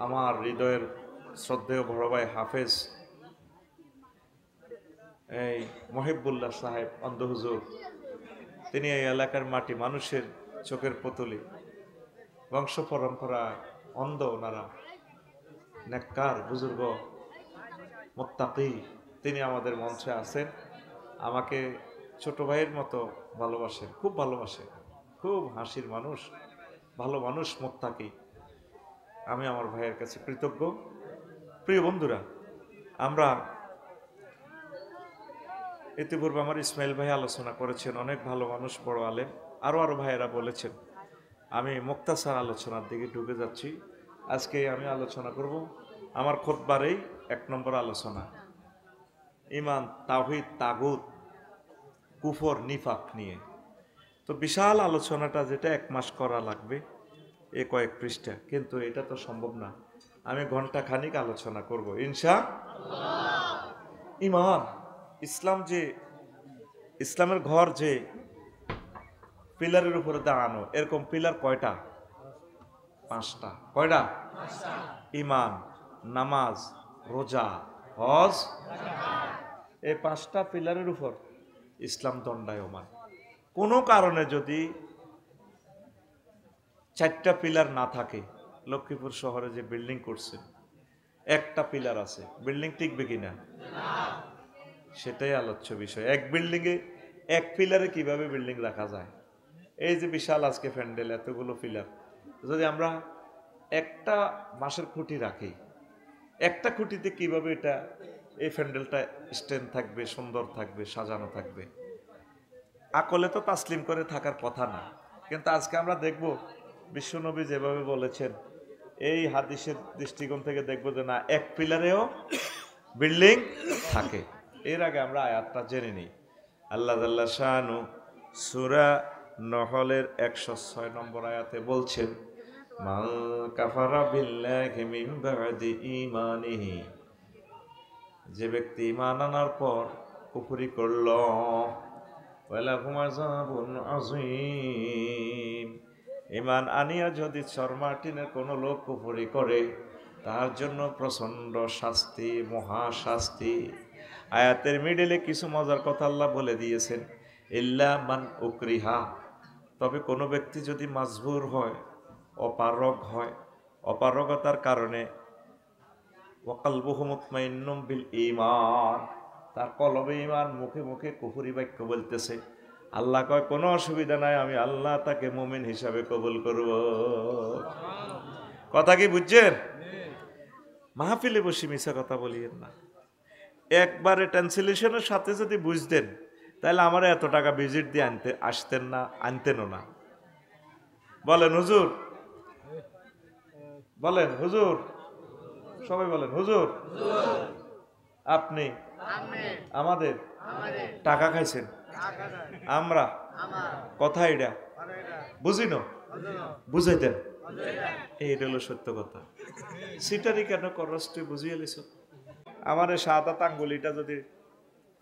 আমার হৃদয়ের শ্রদ্ধেয় বড় ভাই হাফেজ এই মহিবুল্লাহ সাহেব অন্ধ হুজুর, তিনি এই এলাকার মাটি মানুষের চোখের পুতুলি, বংশ পরম্পরা অন্ধ, ওনারা নেককার বুজুর্গ মুত্তাকি, তিনি আমাদের মঞ্চে আছেন। আমাকে ছোট ভাইয়ের মতো ভালোবাসেন, খুব ভালোবাসেন, খুব হাসির মানুষ, ভালো মানুষ, মুত্তাকি। আমি আমার ভাইয়ের কাছে কৃতজ্ঞ। প্রিয় বন্ধুরা, আমরা ইতিপূর্বে আমার ইসমাইল ভাই আলোচনা করেছেন, অনেক ভালো মানুষ, বড় আলেম, আরো ভাইয়েরা বলেছেন। আমি মুক্তাসার আলোচনার দিকে ঢুকে যাচ্ছি। আজকে আমি আলোচনা করব আমার খুতবারেই 1 নম্বর আলোচনা, ঈমান, তাওহীদ, তাগুত, কুফর, নিফাক নিয়ে। তো বিশাল আলোচনাটা, যেটা 1 মাস করা লাগবে, কয়েক পৃষ্ঠা, কিন্তু এটা তো সম্ভব না। আমি ঘন্টা খানিক আলোচনা করব ইনশাআল্লাহ। ঈমান, ইসলাম যে ইসলামের ঘর যে পিলারের উপরে দাঁড়ানো, এরকম পিলার কয়টা? 5টা। কয়টা? ঈমান, নামাজ, রোজা, হজ, এই 5টা পিলারের উপর ইসলাম দণ্ডায়মান। কোনো কারণে যদি 4টা পিলার না থাকে, লক্ষ্মীপুর শহরে যে বিল্ডিং করছে 1টা পিলার আছে, বিল্ডিং টিকবে কিনা সেটাই আলোচ্য বিষয়। এক বিল্ডিং এ 1 পিলারে কিভাবে বিল্ডিং রাখা যায়? এই যে বিশাল আজকে প্যান্ডেল, এতগুলো পিলার, যদি আমরা একটা বাঁশের খুঁটি রাখি, একটা খুঁটিতে কিভাবে এই প্যান্ডেলটা স্ট্যান্ড থাকবে, সুন্দর থাকবে, সাজানো থাকবে? আকলে তো তাসলিম করে থাকার কথা না। কিন্তু আজকে আমরা দেখব বিশ্বনবী যেভাবে বলেছেন, এই হাদিসের দৃষ্টিকোণ থেকে দেখব যে না, 1 পিলারেও বিল্ডিং থাকে। এর আগে আমরা আয়াতটা জেনে নিই। আল্লাহ জাল্লা শানু সূরা নহলের 106 নম্বর আয়াতে বলছেন, মান কাফারা বিল্লাহি মিন বাদি ঈমানিহি, যে ব্যক্তি ঈমান আনার পর কুফরি করল, ওয়ালাহুম আযাবুন আযীম, ঈমান আনিয়া যদি সরমার্টিনের কোনো লোক কুফরি করে, তার জন্য প্রচন্ড শাস্তি, মহা শাস্তি। আয়াতের মিডলে কিছু মজার কথা আল্লাহ বলে দিয়েছেন, ইল্লা মান উকরিহা, তবে কোনো ব্যক্তি যদি মাজবুর হয়, অপারগ হয়, অপারগতার কারণে ওয়াকালবুহু মুতমাইন্নুম বিল ঈমান, তার কলবে ঈমান, মুখে মুখে কুফরি বাক্য বলতেছে, আল্লাহ কয় কোনো অসুবিধা নাই, আমি আল্লাহ তাকে মুমিন হিসাবে কবুল করব। কথা কি বুঝছেন? মাহফিলে বসে মিশা কথা বলিয়েন না। একবারে ট্রান্সলেশনের সাথে যদি বুঝতেন তাহলে আমার এত টাকা ভিজিট দিয়ে আসতেন না, আনতেনও না। বলেন হুজুর, বলেন হুজুর, সবাই বলেন হুজুর। আপনি আমাদের টাকা খাইছেন, আমরা কথা এটা বুঝি না, বুঝাই দেন। এইটা হলো সত্য কথা। সিটারি কেন করস তুই বুঝিয়ে লিস? আমার সাদা আঙ্গুলিটা যদি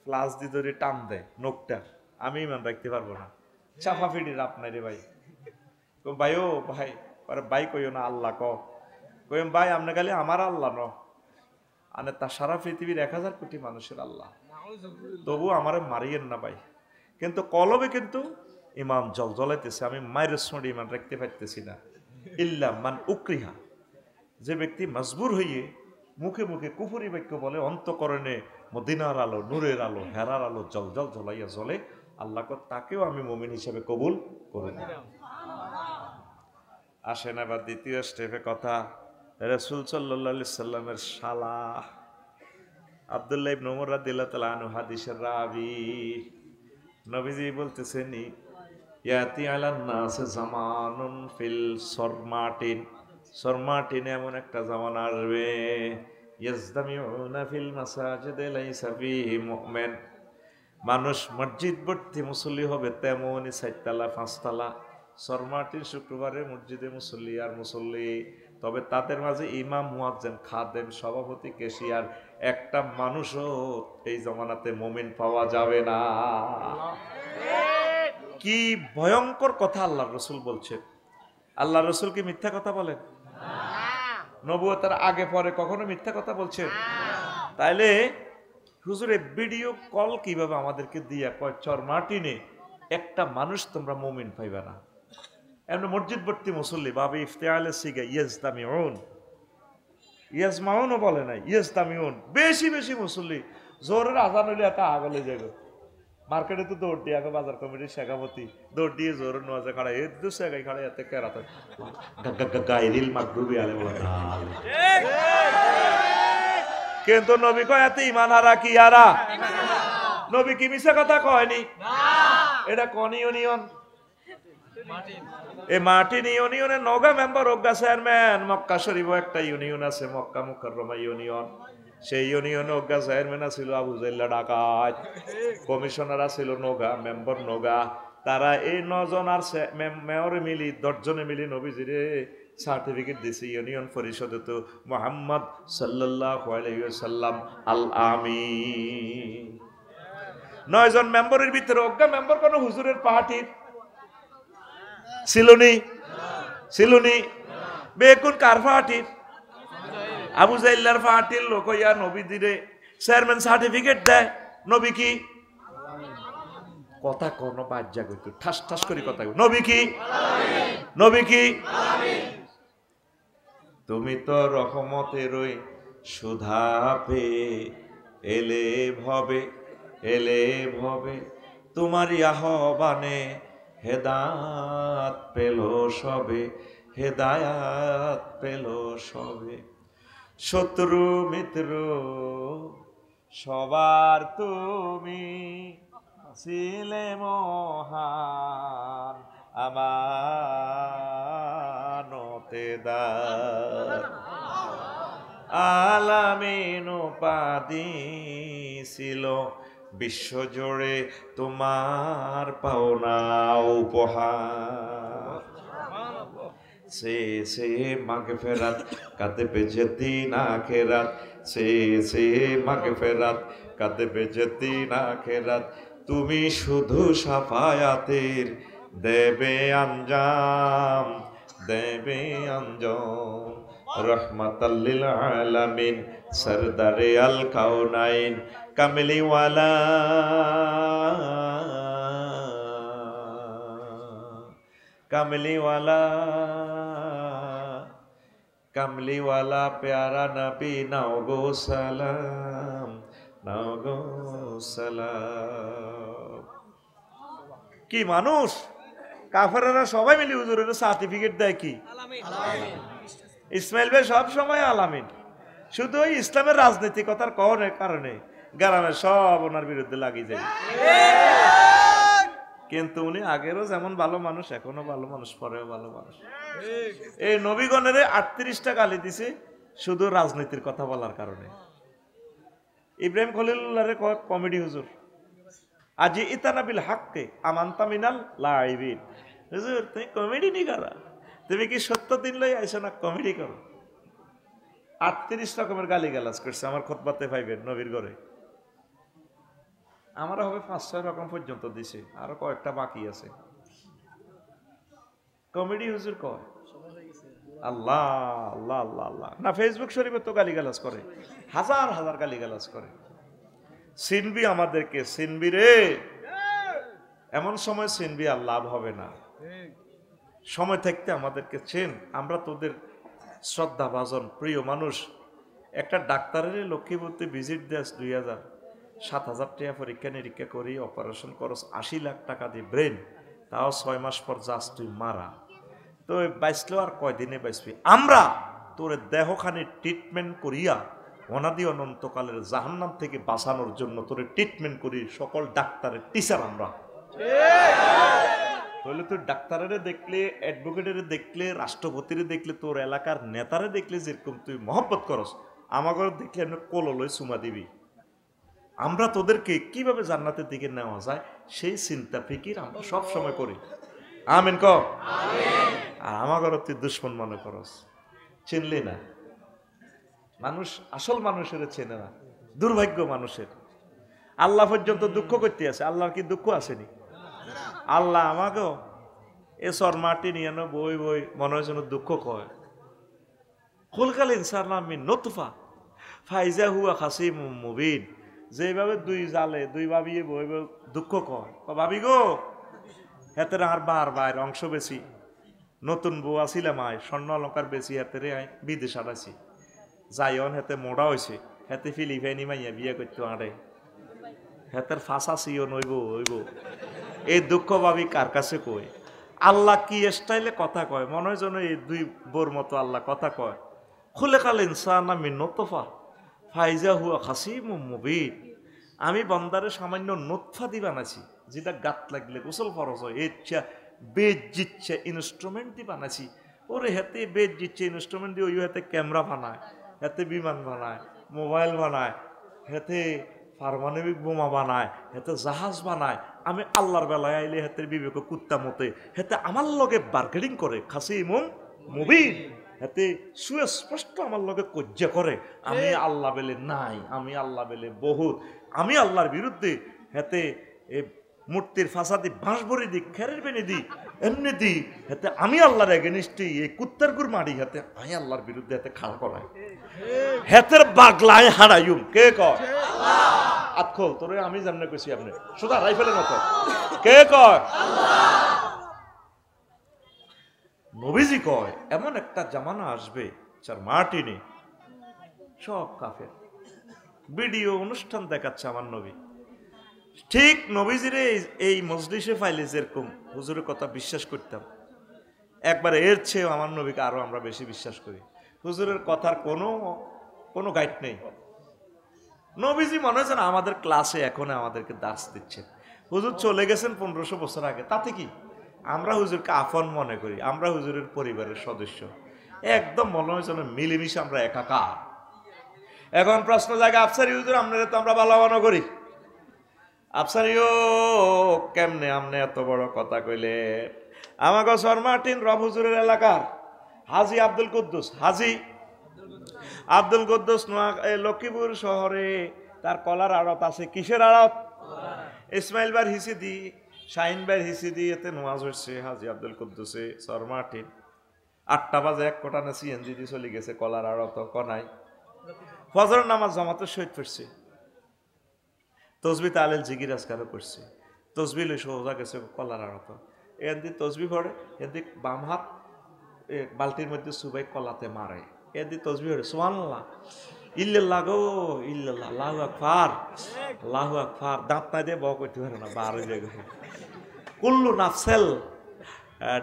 প্লাস দিয়ে ধরে টান দেয় নখটা, আমি ইমান রাখতে পারবো না। চাফা ফিডির আপনার রে ভাই, ভাই ও ভাই, ভাই কইও না আল্লাহ কইম ভাই, আপনি খালি আমার আল্লাহ ন, আনে তার সারা পৃথিবীর 1000 কোটি মানুষের আল্লাহ, তবু আমারে মারিয়েন না ভাই। কিন্তু কলবে কিন্তু ইমান জল জ্বলাইতেছে, আমি মায়ের সঙ্গে ইমান রাখতে পারতেছি না। ইল্লা মান উকরিহা, যে ব্যক্তি মজবুর হইয়ে মুখে মুখে কুফরি বাক্য বলে, অন্তকরণে মদিনার আলো, নূরের আলো, হেরার আলো জল জল জ্বলাইয়া জ্বলে, আল্লাহ তাকেও আমি মুমিন হিসেবে কবুল করব। আসেন আবার দ্বিতীয় স্টেপে কথা। রাসূল সাল্লাল্লাহু আলাইহি সাল্লামের শালা আব্দুল্লাহ ইবনে উমর রাদিয়াল্লাহু তাআলা আনহু হাদিসের রাবী, নবীজি বলতেছেন, ইয়াতি আলান নাস জামানুন ফিল সরমাটিন, সরমাটিন এমন একটা জামানা আসবে, ইয়াজদামিউনা ফিল মাসাজিদে লাইসা ফিহি মুমিন, মানুষ মসজিদ ভর্তি মুসল্লি হবে, তেমনই 4 তলা 5 তলা সরমাটির শুক্রবারে মসজিদে মুসল্লি আর মুসল্লি, তবে তাদের মাঝে ইমাম, মুয়াজ্জিন, খাদেম, সভাপতি, ক্যাশিয়ার, একটা মানুষও এই জমানাতে মুমিন পাওয়া যাবে না। কি ভয়ঙ্কর কথা আল্লাহ রসুল বলছেন। আল্লাহ রসুল কি মিথ্যা কথা বলেন? নবুয়তের আগে পরে কখনো মিথ্যা কথা বলছেন? তাইলে হুজুরে ভিডিও কল কিভাবে আমাদেরকে দিয়া কয়, চরমাটিনে একটা মানুষ তোমরা মুমিন পাইবে না। এমন মসজিদ ভর্তি মুসল্লি, বাবে ইফতেআলে সিগা ইয়াজতামিউন, ইয়াজমাউনও বলে নাই, ইয়াজতামিউন, বেশি বেশি মুসল্লি, জোরের আজান হইলে এত আগলে যাবে। মার্কেটে তো দৌড় দিয়ে আগে বাজার কমিটির শেখাপতি দৌড় দিয়ে জোর নোয়াজে খাড়া এ দু শেখাই খাড়া এতে কেরাতে গাইরিল মাগরুবি আলে বলে না। কিন্তু নবী কয় এত ইমান হারা কি হারা? নবী কি মিছা কথা কয়নি? এটা কোন ইউনিয়ন? এই মার্টিন ইউনিয়নের নগা মেম্বার, অজ্ঞা চেয়ারম্যান। মক্কা শরীফ একটা ইউনিয়ন আছে, মক্কা মুকাররমা ইউনিয়ন। সেই ইউনিয়নে অজ্ঞা চেয়ারম্যান ছিল আবু জাইল্লা ডাকাত, কমিশনার ছিল নগা, মেম্বার নগা। তারা এই 9 জন আর মেয়রে মিলি 10 জনে মিলি নবীজিরে সার্টিফিকেট দিছে ইউনিয়ন পরিষদে, তো মুহাম্মদ সাল্লাল্লাহু আলাইহি ওয়াসাল্লাম আল আমিন। 9 জন মেম্বারের ভিতরে অজ্ঞা মেম্বার কোন হুজুরের পার্টির ছিলনি বেকুন কার পার্টির? আবু জাইল্লার পার্টির লোক ইয়া নবী দিরে চেয়ারম্যান সার্টিফিকেট দেয়। নবী কি কথা কোন বাজ্যা কইতো ঠাস ঠাস করে কথা কই, নবী কি? নবী কি? তুমি তো রহমতেরই সুধা পেয়ে এলে ভবে, তোমার আহ্বানে হেদায়াত পেল সবে, শত্রু মিত্র সবার তুমি ছিলে মহান আমানতেদার, আলামিন উপাধি ছিল বিশ্বজুড়ে তোমার পাওনা উপহার। সে মাগফিরাত কাতবে যেদিন আখিরাত, সে মাগফিরাত কাতবে যেদিন আখিরাত, তুমি শুধু শাফায়াতের দেবে আঞ্জাম, রহমাতাল লিল আলামিন, সরদারে আল কাউনাইন, কামলিওয়ালা কামলিওয়ালা কামলিওয়ালা প্যারা নবী নাও গো সালাম, নাও গো সালাম। কি মানুষ! কাফেররা সবাই মিলে হুজুরের সার্টিফিকেট দেয় কি ইসমাইল ভাই সব সময় আলামিন। শুধু ওই ইসলামের রাজনৈতিকতার কারণে গ্রামের সব ওনার বিরুদ্ধে লাগিয়ে যায়। কিন্তু উনি আগেরও যেমন ভালো মানুষ, এখনো ভালো মানুষ, পরেও ভালো মানুষ। এই নবীগণের 38টা গালি দিছে শুধু রাজনীতির কথা বলার কারণে। ইব্রাহিম খলিলুল্লাহরে কমেডি হুজুর, আজি ইতানাবিল হাক্কে আমান্তা মিনাল লাইবিন। হুজুর তুমি কমেডি নি করা, তুমি কি সত্য দিন লই আইছো না কমেডি করো? 38 রকমের গালি গালাজ করছে আমার খুতবাতে পাইবেন নবীর ঘরে। আমার হবে 5-6 রকম পর্যন্ত দিছে, আরো কয়েকটা বাকি আছে। কমেডি হুজুর কয় আল্লাহ আল্লাহ আল্লাহ আল্লাহ না। ফেসবুক শরীফে তো গালিগালাজ করে, হাজার হাজার গালিগালাজ করে। সিনবি আমাদেরকে, সিনবি রে, এমন সময় সিনবি আর লাভ হবে না। সময় থাকতে আমাদেরকে চেন, আমরা তোদের শ্রদ্ধা ভাজন প্রিয় মানুষ। একটা ডাক্তারের লক্ষ্মীপতি ভিজিট দেয় 2000, 7000 টাকা পরীক্ষা নিরীক্ষা করি, অপারেশন খরচ 80 লাখ টাকা দিয়ে ব্রেন, তাও 6 মাস পর যাস তুই মারা। তো বাইসলো আর কয়দিনে বাইসবি। আমরা তোর দেহখানে ট্রিটমেন্ট করিয়া অনাদি অনন্তকালের জাহান্নাম থেকে বাঁচানোর জন্য তোর ট্রিটমেন্ট করি। সকল ডাক্তারের টিচার আমরা। তাহলে তুই ডাক্তারের দেখলে, অ্যাডভোকেটের দেখলে, রাষ্ট্রপতির দেখলে, তোর এলাকার নেতারে দেখলে যেরকম তুই মহব্বত করস, আমাকে দেখলে আমি কোললই চুমা দিবি। আমরা তোদেরকে কিভাবে জান্নাতের দিকে নেওয়া যায় সেই চিন্তা ফিকির আমরা সব সময় করি। আমিন ক। আর আমাকে তুই দুশ্মন মনে করস, চিনলি না। মানুষ আসল মানুষের চেনে না, দুর্ভাগ্য মানুষের। আল্লাহ পর্যন্ত দুঃখ করতে আছে, আল্লাহর কি দুঃখ আসেনি? আল্লাহ আমাকেও এ শর্মাটি নিয়ে বই বই মনে হয় যেন দুঃখ কয়। খুলকাল ইনসান মিন নুতফা ফাইজা হুয়া খাসিম মুবিন। যেভাবে দুই জালে দুই ভাবিয়ে বই বই দুঃখ কয়, ভাবি গো হেতের আর বার অংশ বেশি, নতুন বউ আসিলাম আয়, স্বর্ণ অলঙ্কার বেশি হেতেরে আয় বিদেশ আড়াইছি, যাইন হেতে মোড়া হয়েছে, হেতে ফিলিপাইনি মাইয়া বিয়ে করতে আড়ে, হেতের ফাঁসা সিও নইব হইব। এই দুঃখ ভাবি কার কাছে কই? আল্লাহ কি স্টাইলে কথা কয়, মনে হয় যেন এই দুই বোর মতো আল্লাহ কথা কয়। খুলে কাল ইনসান মিন নুতফা ফাইজা হুয়া খাসিম মুবিন। আমি বন্দারে সামান্য নুতফা দি বানাইছি, যেটা গাত লাগলে গোসল ফরজ হয়, ইচ্ছা বেজ জিচ্ছে ইনস্ট্রুমেন্ট দিয়ে বানাইছি। ওরে হেতে বেজ জিচ্ছে ইনস্ট্রুমেন্ট দিয়ে ওই হাতে ক্যামেরা বানায়, হেতে বিমান বানায়, মোবাইল বানায়, হেতে পারমাণবিক বোমা বানায়, হেতে জাহাজ বানায়। আমি আল্লাহর বেলায় আইলে হেতের বিবেক কুত্তা মতে হেতে আমার লগে বার্গেনিং করে, খাসিমুম মুবিন। হেতে সুস্পষ্ট আমার লগে কজ্জা করে, আমি আল্লাহ বেলে নাই, আমি আল্লাহ বেলে বহুত, আমি আল্লাহর বিরুদ্ধে হেতে মূর্তির ফাঁসাদি বাঁশ ভরে দিই, খেরের বেনে দিই, এমনি দিই, হেতে আমি আল্লাহর এগেনিস্টে এই কুত্তার গুড় মারি, হেতে আমি আল্লাহর বিরুদ্ধে হেতে খাড়া করাই, হেতের বাগলায় হারাইম। কে কয়? আতখল তোরে আমি জানলে কইছি, আপনি সুদা রাইফেলের মতো। কে কয়? নবীজি কয় এমন একটা জামানা আসবে যার মাটিনে সব কাফের। ভিডিও অনুষ্ঠান দেখাচ্ছে আমার নবী। ঠিক নবীজির এই মজলিসে ফাইলে যেরকম হুজুরের কথা বিশ্বাস করতাম, একবার এর চেয়েও আমার নবীকে আরো আমরা বেশি বিশ্বাস করি। হুজুরের কথার কোনো গাইড নেই। নবীজি মনে হচ্ছে না আমাদের ক্লাসে এখন আমাদেরকে দাস দিচ্ছেন। হুজুর চলে গেছেন 1500 বছর আগে, তাতে কি? আমরা হুজুরকে আপন মনে করি, আমরা হুজুরের পরিবারের সদস্য, একদম মনে হয় যেন মিলেমিশে আমরা একাকার। এখন প্রশ্ন জায়গা, আফসারি হুজুর আপনারা তো আমরা ভালো মনে করি, আফসারিও কেমনে আমনে এত বড় কথা কইলে? আমাকে শর্মাটিন রব হুজুরের এলাকার হাজি আব্দুল কুদ্দুস, হাজি আব্দুল কুদ্দুস লক্ষ্মীপুর শহরে তার কলার আড়ত আছে। কিসের আড়ত? ইসমাইল ভাইয়ের হিসিদি, শাহিন ভাইয়ের হিসিদি, এতে নোয়াজ হচ্ছে হাজি আব্দুল কুদ্দুসে শর্মাটিন। 8টা বাজে 1 কোটা না সিএনজি দিয়ে চলে গেছে কলার আড়ত কনাই। ফজরের নামাজ জামাতের শহীদ পড়ছে, তসবি তালেল জিগির আজকারও করছে, তসবি লই সোজা গেছে কলার আড়ত। এদি তসবি পড়ে, এদি বাম হাত বালতির মধ্যে সুবাই কলাতে মারে, এদি তসবি পড়ে সুবহানাল্লাহ ইল্লাল্লাহ গো ইল্লাল্লাহ আল্লাহু আকবার আল্লাহু আকবার, দাঁত না দিয়ে বক করতে পারে না, বার হয়ে যায়। কুল্লু নাফসেল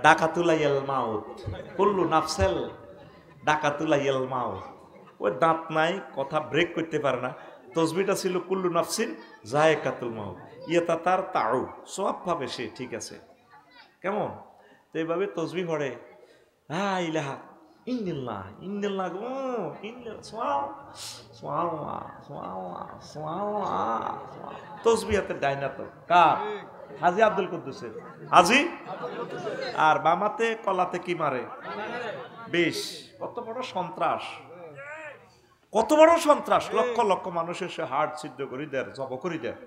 ডাকাতুলাইয়াল মাউত, কুল্লু নাফসেল ডাকাতুলাইয়াল মাউত। ওই দাঁত নাই, কথা ব্রেক করতে পারে না। তসবিটা ছিল কুল্লু নাফসিন যায়েকাতুল মাউত, ইয়েতা তার তাউ, সব ভাবে সে ঠিক আছে। কেমন তো এইভাবে তসবি পড়ে, হ্যাঁ ইলাহা ইন্দিল্লাহ ইন্দিল্লাহ গো তসবি হাতে ডাইনা তো কার? হাজি আব্দুল কুদ্দুসের, হাজি। আর বামাতে কলাতে কি মারে? বেশ, কত বড় সন্ত্রাস, কত বড় সন্ত্রাস! লক্ষ লক্ষ মানুষের সে হার্ট সিদ্ধ করি দেয়, জব করি দেয়।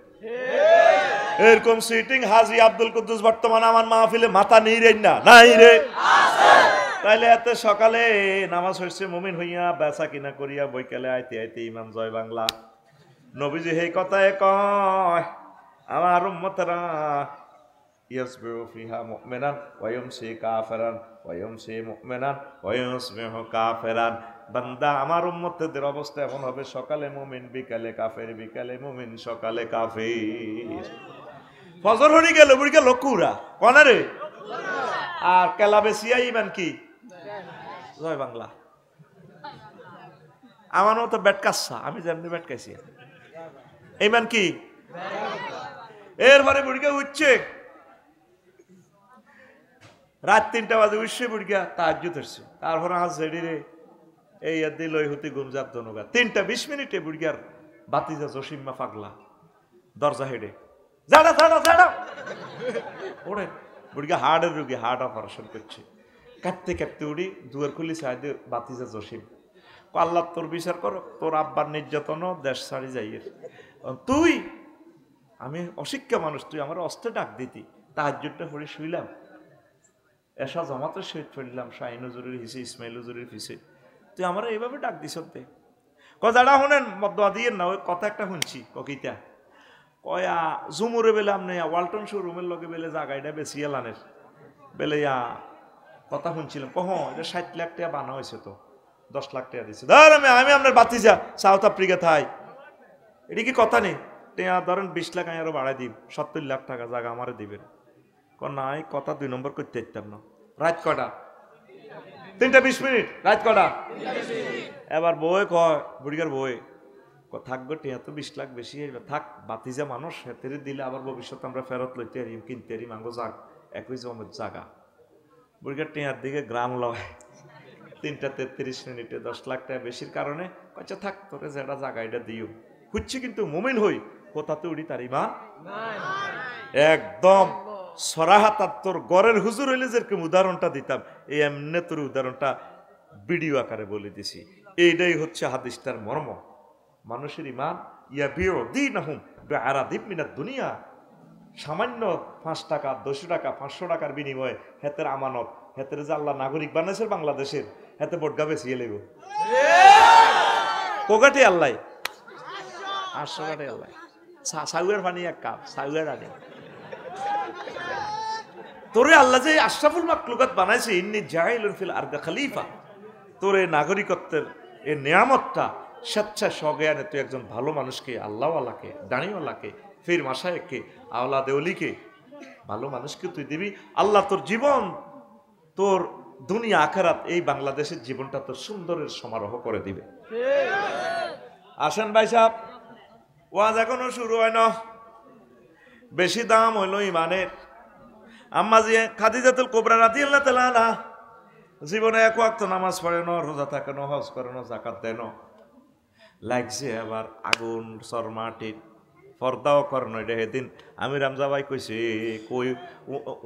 এরকম সিটিং হাজি আব্দুল কুদ্দুস বর্তমানে আমার মাহফিলে মাথা নেই রে, না নাই রে। তাইলে এত সকালে নামাজ হইছে মুমিন হইয়া বেচা কিনা করিয়া বৈকালে আইতে আইতে ইমাম জয় বাংলা। নবীজি এই কথায় কয়, আমার উম্মতরা ইয়াসবিহু ফিহা মুমিনান ওয়া ইউমসি কাফিরান ওয়া ইউমসি মুমিনান ওয়া ইউসবিহু কাফিরান। বান্দা আমার উম্মতদের অবস্থা এমন হবে, সকালে মুমিন বিকালে কাফের, বিকালে মুমিন সকালে কাফের। ফজর হয়ে গেল বুড়ি গেল কুরা কোন রে, আর কেলা বেশিয়া ইমান কি জয় বাংলা। আমার মতো ব্যাট কাচ্ছা, আমি যেমনি ব্যাট খাইছি ইমান কি। এরপরে বুড়িকে উঠছে রাত 3টা বাজে, উঠছে বুড়িকা তাহাজ্জুদ হচ্ছে। তারপর আজ রেডি রে এই দিল হতে গুমজাব দনগা 3:20 বুড়িকার বাতিজা জসিম্মা পাগলা দরজা হেডে জাড়া জাড়া জাড়া ওরে। বুড়িকা হার্টের রোগী, হার্ট অপারেশন করছে। কাঁপতে কাঁপতে উড়ি দুয়ার খুলি সাইডে বাতিজা জসিম, আল্লাহ তোর বিচার করো, তোর আব্বার নির্যাতনও দেশ ছাড়ি যাইয়ের তুই, আমি অশিক্ষা মানুষ, তুই আমার অস্ত্রে ডাক দিতি, তাহাজ্জুদটা পড়ে শুইলাম, এসা জমাতে শহীদ পড়লাম, শাহিন হুজুরের হিসে ইসমাইল হুজুরের হিসে, তুই আমার এইভাবে ডাক দিস তে কদাটা শুনেন মদা দিয়ে না। ওই কথা একটা শুনছি ককিতা কয়া জুমুরে বেলে আপনি ওয়ালটন শোরুমের লগে বেলে জায়গাটা বেশি এলানের বেলে কথা শুনছিলাম, কহ এটা 60 লাখ টাকা বানা হয়েছে, তো 10 লাখ টাকা দিচ্ছে। ধর আমি আপনার বাতিজা সাউথ আফ্রিকা থাই, এটা কি কথা নেই, টেয়া ধরেন 20 লাখ আমি আরো বাড়াই দিব, 70 লাখ টাকা জায়গা আমারে দিবেন। নাই কথা 2 নম্বর করতে দিতাম না। রাত কটা? 3:20 রাত কটা? এবার বই কয় বুড়িকার বই থাকবো টিয়া তো 20 লাখ বেশি থাক, বাতিজা মানুষ হেতেরে দিলে আবার ভবিষ্যতে আমরা ফেরত লইতে পারি, কিনতে পারি, মাঙ্গো যাক একই জমের জায়গা। বুড়িকার টিয়ার দিকে গ্রাম লয় 3:33 10 লাখ টাকা বেশির কারণে আচ্ছা থাক তোরে যেটা জায়গা এটা দিও খুঁজছি, কিন্তু মুমিন হই কোথাতে উড়ি তার ইমান একদম সরাহাত। তোর গড়ের হুজুর হইলে যেরকম উদাহরণটা দিতাম, এই এমনি তোর উদাহরণটা ভিডিও আকারে বলে দিছি। এইটাই হচ্ছে হাদিসটার মর্ম। মানুষের ইমান ইয়াবিউ দীনাহুম বিআরাদিম মিনাদ দুনিয়া, সামান্য 5 টাকা 10 টাকা 500 টাকার বিনিময়ে হেতের আমানত, হেতের যে আল্লাহ নাগরিক বানাইছে বাংলাদেশের, হেতে বটগা বেচিয়ে লেব কোগাটি আল্লাহ 800 টাকা আল্লাহ সাউয়ের পানি এক কাপ সাউয়ের আনে তোরে আল্লাহ যে আশরাফুল মাখলুকাত বানাইছে, ইন্নী জাইলুন ফিল আরদি খলিফা, তোরে নাগরিকত্বের এই নিয়ামতটা স্বেচ্ছা সজ্ঞানে তুই একজন ভালো মানুষকে, আল্লাহওয়ালাকে, দাঁড়িওয়ালাকে, ফির মাশায়েখকে, আওলাদে ওলিকে, ভালো মানুষকে তুই দিবি। আল্লাহ তোর জীবন, তোর দুনিয়া আখিরাত, এই বাংলাদেশের জীবনটা তোর সুন্দরের সমারোহ করে দিবে। আসেন ভাই সাহেব, ওয়াজ এখনো শুরু হয় না। বেশি দাম হইল ইমানের। আম্মা জি খাদিজাতুল কুবরা রাদিয়াল্লাহু তাআলা আনহা জীবনে এক ওয়াক্ত নামাজ পড়ে না, রোজা থাকে না, হজ করে না, যাকাত দেয় না, লাগছে আবার আগুন শর্মাটির পর্দাও করেন। এটা সেদিন আমির হামজা ভাই কইছে, কই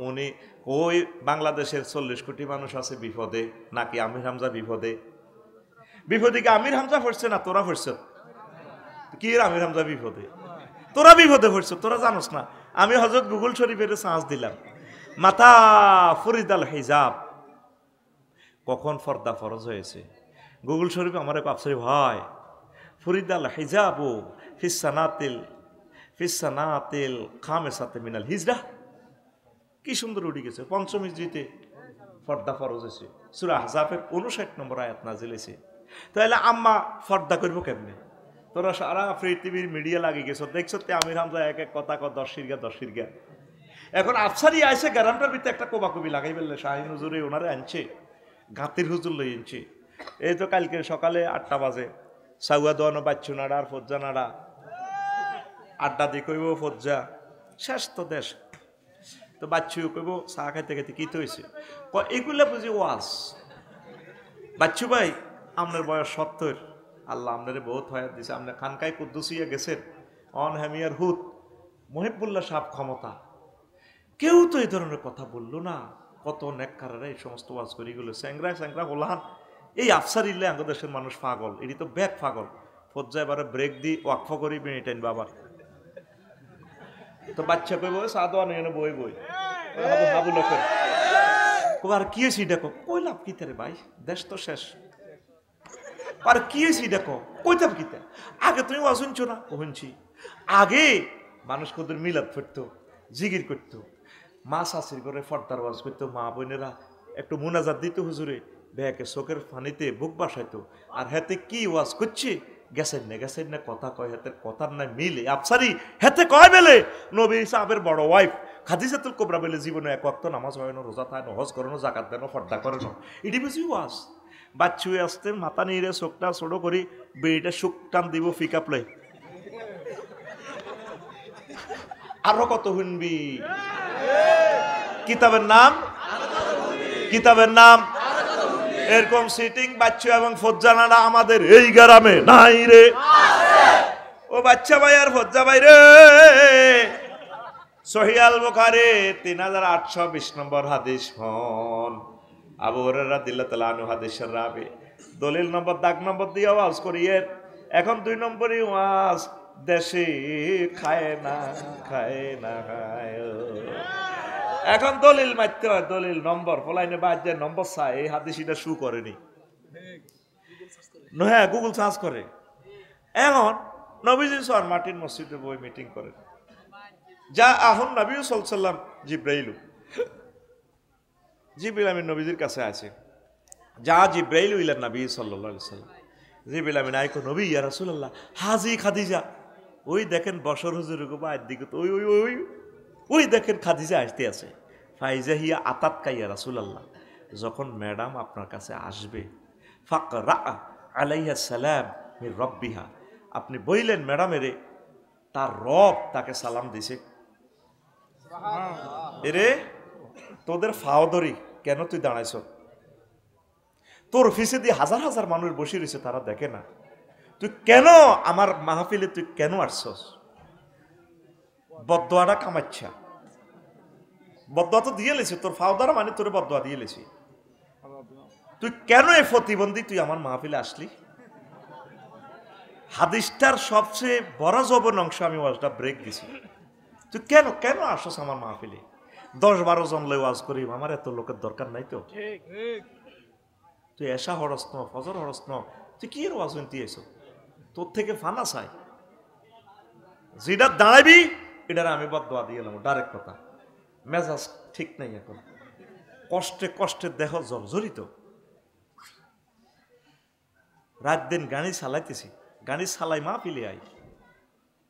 উনি কই বাংলাদেশের 40 কোটি মানুষ আছে বিপদে, নাকি আমির হামজা বিপদে? বিপদে কি আমির হামজা পড়ছে না তোরা পড়ছ? কি আমির হামজা বিপদে? তোরা বিপদে পড়ছ, তোরা জানোস না। আমি হযরত গুগল শরীফের সাঁচ দিলাম, মাথা ফরিদাল হিজাব, কখন পর্দা ফরজ হয়েছে। গুগল শরীফ আমার পাপসারি ভাই, ফরিদাল হিজাবু ফিস সানাতিল খামেসাতে মিনাল হিজরা। কি সুন্দর উঠে গেছে। পঞ্চম হিজরিতে পর্দা ফরজ হয়েছে, সূরা আহজাবের 59 নম্বর আয়াত নাজিল হয়েছে। তাহলে আম্মা পর্দা করবো কেমনে? তোরা সারা পৃথিবীর মিডিয়া লাগি গেছো, দেখছো আমির হামজা এক এক কথা 10 শিরগা। এখন আফসারি আইসে গ্রামটার ভিতরে একটা কোবাকুবি লাগাই ফেললে, শাহিন হুজুরে ওনারে আনছে, গাতির হুজুর লই আনছে। এই তো কালকে সকালে 8টা বাজে সাউয়া দোয়ানো বাচ্চু নাড়া আর ফজ্জা নাড়া আড্ডা দিয়ে কইব ফজ্জা শেষ তো দেশ। তো বাচ্চু কইব চা খাইতে খাইতে কি তো হয়েছে, এগুলা বুঝি ওয়াজ। বাচ্চু ভাই আপনার বয়স 70, আল্লাহ আপনারে বহুত হয়াত দিছে, আপনি খানকায় কুদ্দুসিয়া গেছেন, অন হ্যামিয়ার হুত মহিবুল্লাহ সাহেব ক্ষমতা, কেউ তো এই ধরনের কথা বললো না। কত নেককারেরা এই সমস্ত ওয়াজ করি গেল, স্যাংরা বলহান। এই আফসার ইল্লে আঙ্গ দেশের মানুষ পাগল, এটি তো ব্যাগ পাগল। ফজ্জা এবারে ব্রেক দি ওয়াকফ করি বেনিটাইন বাবা। তো বাচ্চা কইব সাদোয়া নিয়ে বই হাবু লোকের আর কি হয়েছি দেখো, কই লাভ কিতে রে ভাই, দেশ তো শেষ। আর কি হয়েছি দেখো, কইতাম কিতে, আগে তুমি ওয়াজ শুনছো না? শুনছি। আগে মানুষ কত মিলাদ ফিরতো, জিগির করতো, মা শাশির করে ফর্দার ওয়াজ করতো, মা বোনেরা একটু মুনাজাত দিত হুজুরে, ব্যাকে চোখের পানিতে বুক বাসাইতো। আর হাতে কি ওয়াজ করছে, গেছেন না কথা কয়, হাতের কথার নাই মিলে। আফসারি হাতে কয় বেলে নবী সাহেবের বড় ওয়াইফ খাদিজাতুল কুবরা বেলে জীবনে এক ওয়াক্ত নামাজ হয় না, রোজা থাকে না, হজ করে না, জাকাত দেন, ফর্দা করে না, এটি বুঝি ওয়াজ। বাচ্চুয়ে আসতে মাথা নিয়ে চোখটা ছোট করি বেড়িটা সুখ টান দিব ফিকা প্লে। আরো কত শুনবি, কিতাবের নাম এরকম সিটিং বাচ্চা এবং ফজ্জানারা আমাদের এই গ্রামে নাই রে। ও বাচ্চা ভাই আর ফজ্জা ভাই রে, সহিহ আল বুখারী 3820 নম্বর হাদিস হন, আবু হুরায়রা রাদিয়াল্লাহু তাআলা আনহু হাদিসের রাবি। দলিল নম্বর দাগ নম্বর দিয়ে ওয়াজ করিয়ে। এখন 2 নম্বরই ওয়াজ, দেশে খায় না। এখন দলিল মারতে হয়, দলিল নম্বর ফলাইনে বাদ যায়, নম্বর চাই। এই হাদিসটা শু করেনি, হ্যাঁ গুগল সার্চ করে। এখন নবীজি সর মার্টিন মসজিদে বই মিটিং করেন, যা আহুন নবী সাল্লাল্লাহু আলাইহি ওয়াসাল্লাম জিবরাইল আমিন নবীজির কাছে আছে, যা জিবরাইল ইলা নবী সাল্লাল্লাহু আলাইহি ওয়াসাল্লাম। জিবরাইল আমিন আইকো নবী ইয়া রাসূলুল্লাহ হাজি খাদিজা। ওই দেখেন বশর হুজুর বাইর দিকে, ওই দেখেন খাদিজা আসতে আছে। ফাইজা হিয়া আতাত কাইয়া রাসূলুল্লাহ, যখন ম্যাডাম আপনার কাছে আসবে, ফাকরা আলাইহা সালাম মির রব্বিহা, আপনি বললেন ম্যাডামেরে তার রব তাকে সালাম দিছে। এরে তোদের ফাওদরি কেন তুই দাঁড়াইছ? তোর অফিসে দিয়ে হাজার হাজার মানুষ বসে রয়েছে, তারা দেখে না, তুই কেন আমার মাহফিলে তুই কেন আসছস? বদদোয়াটা কামাচ্ছা, বদদোয়া তো দিয়ে লেছি, তোর ফাওদারা মানে তোর বদদোয়া দিয়ে লেছি, তুই কেন এই প্রতিবন্ধী তুই আমার মাহফিলে আসলি? হাদিসটার সবচেয়ে বড় জবন অংশ আমি ওয়াজটা ব্রেক দিছি। তুই কেন আসছ আমার মাহফিলে? 10-12 জন লই ওয়াজ করি, আমার এত লোকের দরকার নাই তো। তুই এশা হরস ন, ফজর হরস ন, তুই কি এর ওয়াজ শুনতে এসো? তোর থেকে ফানা চাই, যেটা দাঁড়াবি এটার আমি বদদোয়া দিয়ে এলাম, ডাইরেক্ট কথা। মেজাজ ঠিক নাই এখন, কষ্টে দেহ জর্জরিত। রাত দিন গাড়ি চালাইতেছি, গাড়ি চালাই মাহফিলে আই,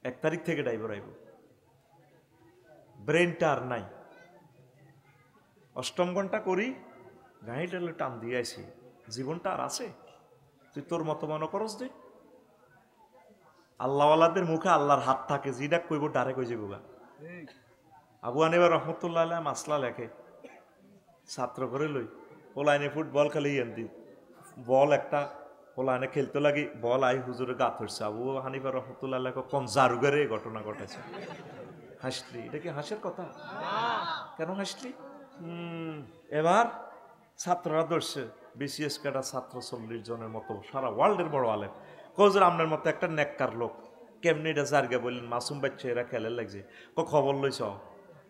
1 তারিখ থেকে ড্রাইভার আইব, ব্রেনটা আর নাই। 8ম ঘন্টা করি, গাড়িটা টান দিয়ে আইছি, জীবনটা আর আছে? তুই তোর মতো মনে করস দে। আল্লাহওয়ালাদের মুখে আল্লাহর হাত থাকে, যেটা কইব ডাইরেক্ট হয়ে যাবো। আবু হানিফা রাহমাতুল্লাহ আলাইহি মাসলা লেখে, ছাত্র করে লই পোলাইনে ফুটবল খেলে এনদি বল একটা পোলাইনে খেলতে লাগি, বল আই হুজুরে গা ধরছে। আবু হানিফা রাহমাতুল্লাহ আলাইহি কোন জারুগারে ঘটনা ঘটেছে। হাসলি, এটা কি হাসির কথা? কেন হাসলি? এবার ছাত্ররা ধরছে, বিসিএস ক্যাডার ছাত্র 40 জনের মতো, সারা ওয়ার্ল্ডের বড় আলেম। কোজর আপনার মতো একটা নেককার লোক কেমনি এটা জারগা বললেন, মাসুম বাচ্চা এরা খেলে লাগছে, খবর লইছ,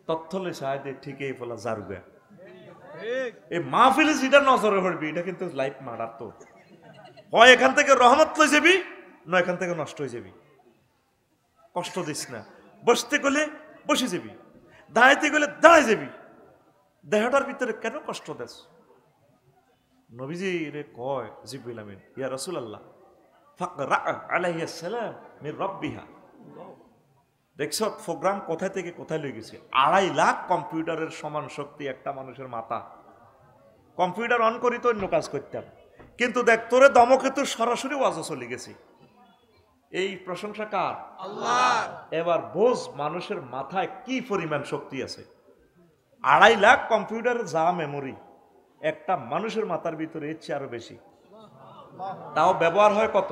তথ্য লইছ, ঠিকই ফেলা জারুগা। এই মাহফিলে যেটা নজরে পড়বি এটা কিন্তু লাইফ মারার। তো হয় এখান থেকে রহমত লই যাবি, না এখান থেকে নষ্ট হয়ে যাবি। কষ্ট দিস না, বসতে গেলে বসে যাবি, দাঁড়াইতে গেলে দাঁড়াই যাবি, দেহটার ভিতরে কেন কষ্ট দেস? নবীজি রে কয় জিবরিল আমিন, ইয়া রাসূলুল্লাহ ফাকরা আলাইহিস সালাম মির রাব্বিহা। দেখছ প্রোগ্রাম কোথা থেকে কোথায় লয়ে গেছে? 2.5 লাখ কম্পিউটারের সমান শক্তি একটা মানুষের মাথা। কম্পিউটার অন করি তো অন্য কাজ করতাম, কিন্তু দেখ তোরে দমকে তো সরাসরি ওয়াজে চলে গেছি। এই প্রশংসা কার? আল্লাহ। এবার বোঝ মানুষের মাথায় কি পরিমাণ শক্তি আছে। 2.5 লাখ কম্পিউটারের যা মেমোরি, একটা মানুষের মাথার ভিতরে এর চেয়ে আরো বেশি। তাও ব্যবহার হয় কত?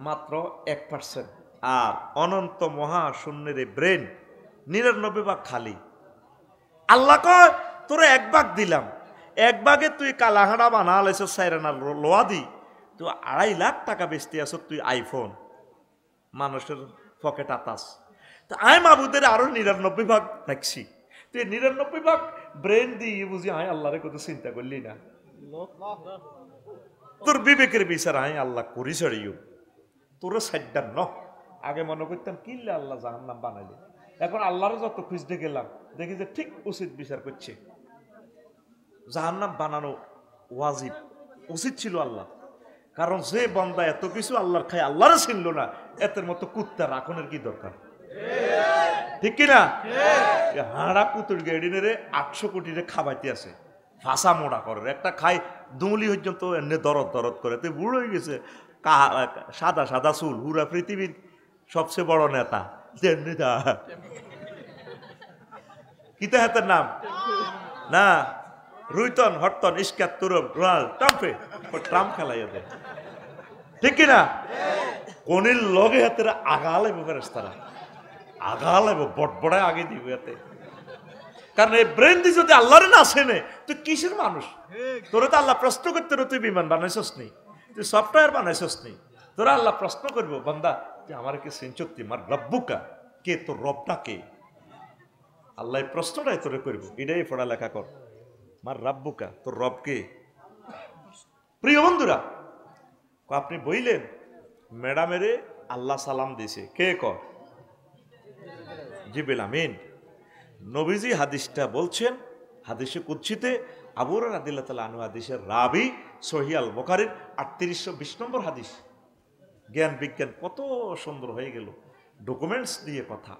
মাত্র 1%। আর অনন্ত মহাশূন্যের ব্রেন 99 ভাগ খালি। আল্লাহ কয় তোরে 1 ভাগ দিলাম, 1 ভাগে তুই কালাহাড়া বানালেছ সাইরানা লোয়া দি, তুই 2.5 লাখ টাকা বেচতে আস তুই আইফোন, মানুষের পকেট আতাস। তো আই মাবুদের আরো 99 ভাগ রাখছি, তুই 99 ভাগ ব্রেন দিয়ে বুঝি আয় আল্লাহরে কত চিন্তা করলি না। তোর বিবেকের বিচার আয় আল্লাহ করি ছাড়িও তোরে সাইডার ন। আগে মনে করতাম কিল্লে আল্লাহ জাহান্নাম বানাইলে, এখন আল্লাহরও যত খুঁজতে গেলাম দেখি যে ঠিক উচিত বিচার করছে। জাহান্নাম বানানো ওয়াজিব, উচিত ছিল আল্লাহ, কারণ যে বান্দা এত কিছু আল্লাহর খায় আল্লাহরও ছিল না, এতের মতো কুত্তা রাখনের কি দরকার? ঠিক কিনা? হাড়া কুতুর গেডিনে 800 কোটি খাবাইতে আছে, ফাঁসা মোড়া করে একটা খাই দুমলি পর্যন্ত এনে দরদ দরদ করে। তুই বুড়ো হয়ে গেছে, সাদা সাদা চুল, পুরা পৃথিবীর সবচেয়ে বড় নেতা কিতা হাতের নাম না রুইতন হরতন ইস্কাত তুরব রোনাল্ড ট্রাম্পে ট্রাম্প খেলাই ওদের। ঠিক কিনা? কোনির লগে হাতের আগা লাগবে ফেরেশতারা, আগা লাগবে বটবড়ায় আগে দিবে হাতে। কারণ এই ব্রেন দিয়ে যদি আল্লাহরে না চেনে তুই কিসের মানুষ? তোরে তো আল্লাহ প্রশ্ন করতে, তুই বিমান বানাইছস নি, তুই সফটওয়্যার বানাইছস নি, তোরা আল্লাহ প্রশ্ন করবো বান্দা তুই আমার কে সিনচত্তি মার রব্বুকা, কে তোর রবটা কে? আল্লাহ প্রশ্নটাই তোরে করবো, এটাই পড়ালেখা কর। মার রাব্বুকা, তোর রব কে? প্রিয় বন্ধুরা, আপনি বইলেন ম্যাডামেরে আল্লাহ সালাম দিছে, কে কর? জিবরিল আমিন। নবীজি হাদিসটা বলছেন, হাদিসে কুদসিতে আবু হুরায়রা রাদিয়াল্লাহু তাআলা আনহু হাদিসের রাবি, সহিহ আল বুখারীর 3820 নম্বর হাদিস। জ্ঞান বিজ্ঞান কত সুন্দর হয়ে গেল, ডকুমেন্টস দিয়ে কথা।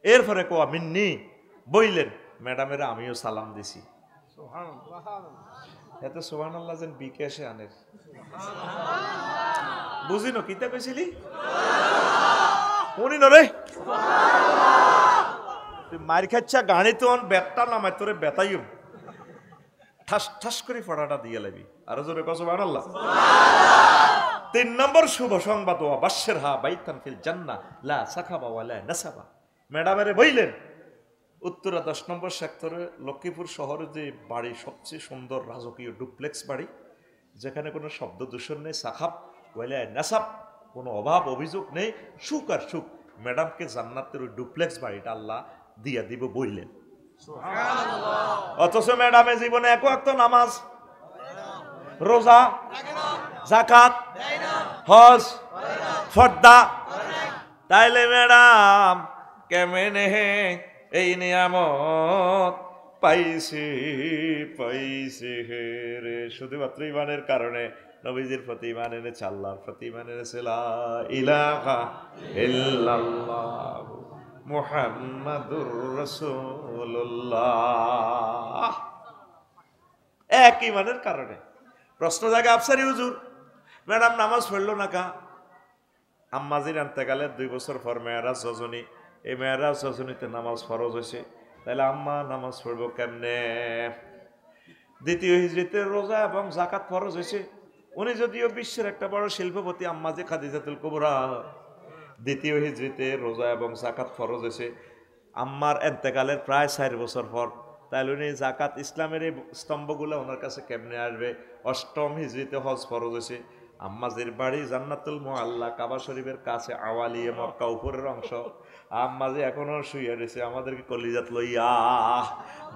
এরপরে কোয়া মিন্নি বইলেন ম্যাডামেরা আমিও সালাম দিছি। এত সুবহানাল্লাহ যেন বিকেশে আনের বুঝিনো কিতা কইছিলি উনি নরে তুই মার খাচ্ছা গাড়ি তো বেতটা নামায় তোরে বেতাইম ঠাস ঠাস করে ফড়াটা দিয়ে লাবি। আরো জোরে কও সুবহানাল্লাহ। 3 নম্বর শুভ সংবাদ, ওয়া বাশশিরহা বাইতান ফিল জান্নাহ লা সাখাবা ওয়ালা নাসাবা। ম্যাডামেরে বইলেন উত্তরা 10 নম্বর সেক্টরে লক্ষ্মীপুর শহরে যে বাড়ি, সবচেয়ে সুন্দর রাজকীয় ডুপ্লেক্স বাড়ি, যেখানে কোনো শব্দ দূষণ নেই, সাখাব ওয়ালা নাসাব, কোনো অভাব অভিযোগ নেই, সুখ আর সুখ। ম্যাডামকে জান্নাতের ওই ডুপ্লেক্স বাড়িটা আল্লাহ দিয়া দিব বইলেন। অথচ ম্যাডামে জীবনে এক ওয়াক্ত নামাজ, রোজা, যাকাত, হজ, ফর্দা। তাইলে ম্যাডাম কেমনে এই নিয়ামত পাইছে রে? শুধুমাত্র ইমানের কারণে, নবীজির প্রতি ইমান এনেছে, আল্লাহর প্রতি ইমান এনেছে, লা ইলাহা ইল্লাল্লাহ মুহাম্মাদুর রাসূলুল্লাহ। এক ইমানের কারণে। প্রশ্ন জাগে আফসারি হুজুর, ম্যাডাম নামাজ পড়লো না কা? আম্মাজির ইন্তেকালের 2 বছর পর মেরাজ রজনী, এই মেরাজ রজনীতে নামাজ ফরজ হয়েছে, তাহলে আম্মা নামাজ পড়বো কেমনে? দ্বিতীয় হিজরিতে রোজা এবং যাকাত ফরজ হয়েছে। উনি যদিও বিশ্বের একটা বড় শিল্পপতি, আম্মাজি খাদিজাতুল কুবরা, দ্বিতীয় হিজরিতে রোজা এবং যাকাত ফরজ হয়েছে আম্মার ইন্তেকালের প্রায় 4 বছর পর। তাহলে উনি যাকাত, ইসলামের এই স্তম্ভগুলো ওনার কাছে কেমনে আসবে? অষ্টম হিজরিতে হজ ফরজ হয়েছে, আম্মাজির বাড়ি জান্নাতুল মুআল্লা, কাবা শরীফের কাছে, আওয়ালিয়ে মক্কা, উপরের অংশ। আম্মাজি এখনো শুয়ে রয়েছে আমাদেরকে কলিজাত লইয়া।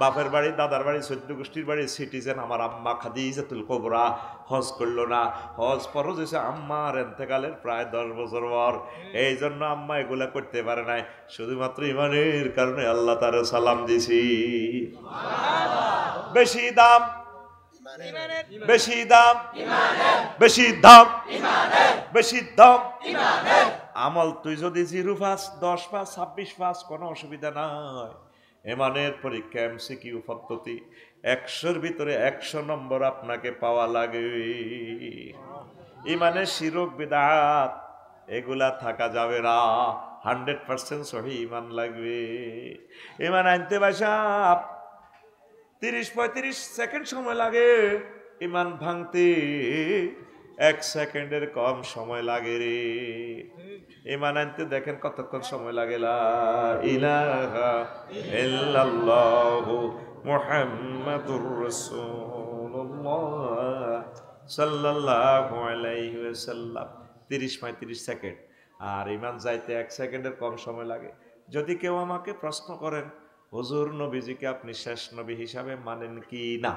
বাপের বাড়ি, দাদার বাড়ি, 14 গোষ্ঠীর বাড়ি সিটিজেন আমার আম্মা খাদিজাতুল কুবরা হজ করলো না। হজ ফরজ হয়েছে আম্মার এন্তেকালের প্রায় 10 বছর পর। এই জন্য আম্মা এগুলা করতে পারে নাই, শুধুমাত্র ইমানের কারণে আল্লাহ তারে সালাম দিছি। বেশি দাম, বেশি দাম, বেশি দাম, বেশি দাম আমল। তুই যদি 0 পাস, 10 পাস, 26 পাস, কোনো অসুবিধা নাই। ইমানের পরীক্ষা এমসিকিউ পদ্ধতি, 100-র ভিতরে 100 নম্বর আপনাকে পাওয়া লাগবে। ইমানের শিরক বিদআত এগুলা থাকা যাবে না, 100% সহি ইমান লাগবে। ইমান আনতে বাসা 30-35 সেকেন্ড সময় লাগে, ইমান ভাঙতে 1 সেকেন্ডের কম সময় লাগে রে। ইমান আনতে দেখেন কতক্ষণ সময় লাগে। লা ইলাহা ইল্লাল্লাহু মুহাম্মাদুর রাসূলুল্লাহ সাল্লাল্লাহু আলাইহি ওয়াসাল্লাম, 30-35 সেকেন্ড। আর ইমান যাইতে 1 সেকেন্ডের কম সময় লাগে। যদি কেউ আমাকে প্রশ্ন করেন, হুজুর নবীজিকে আপনি শেষ নবী হিসাবে মানেন কি না,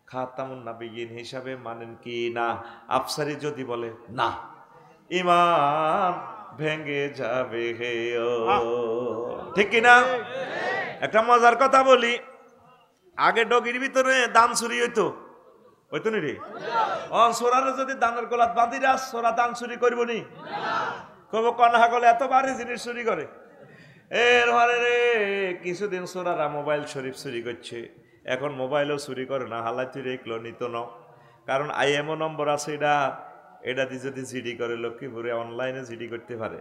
খাতামুন নবিয়্যিন হিসাবে মানেন কি না, আফসারি যদি বলে না, ইমান ভেঙে যাবে হে ও। ঠিক কিনা? একটা মজার কথা বলি, আগে ডগির ভিতরে দান চুরি হইতো, হইতো নি রে? সোরারে যদি দানের গলাত বাঁধি রাস, সোরা দান চুরি করব নি? কব কনহা গলে এত ভারী জিনিস চুরি করে। এর মানে রে কিছুদিন সোরারা মোবাইল শরীফ চুরি করছে। এখন মোবাইলও চুরি করে না, হালাতি রেখলো নিত ন। কারণ IMO নম্বর আছে, এটা দিয়ে যদি জিডি করে লক্ষ্মীপুরে অনলাইনে জিডি করতে পারে।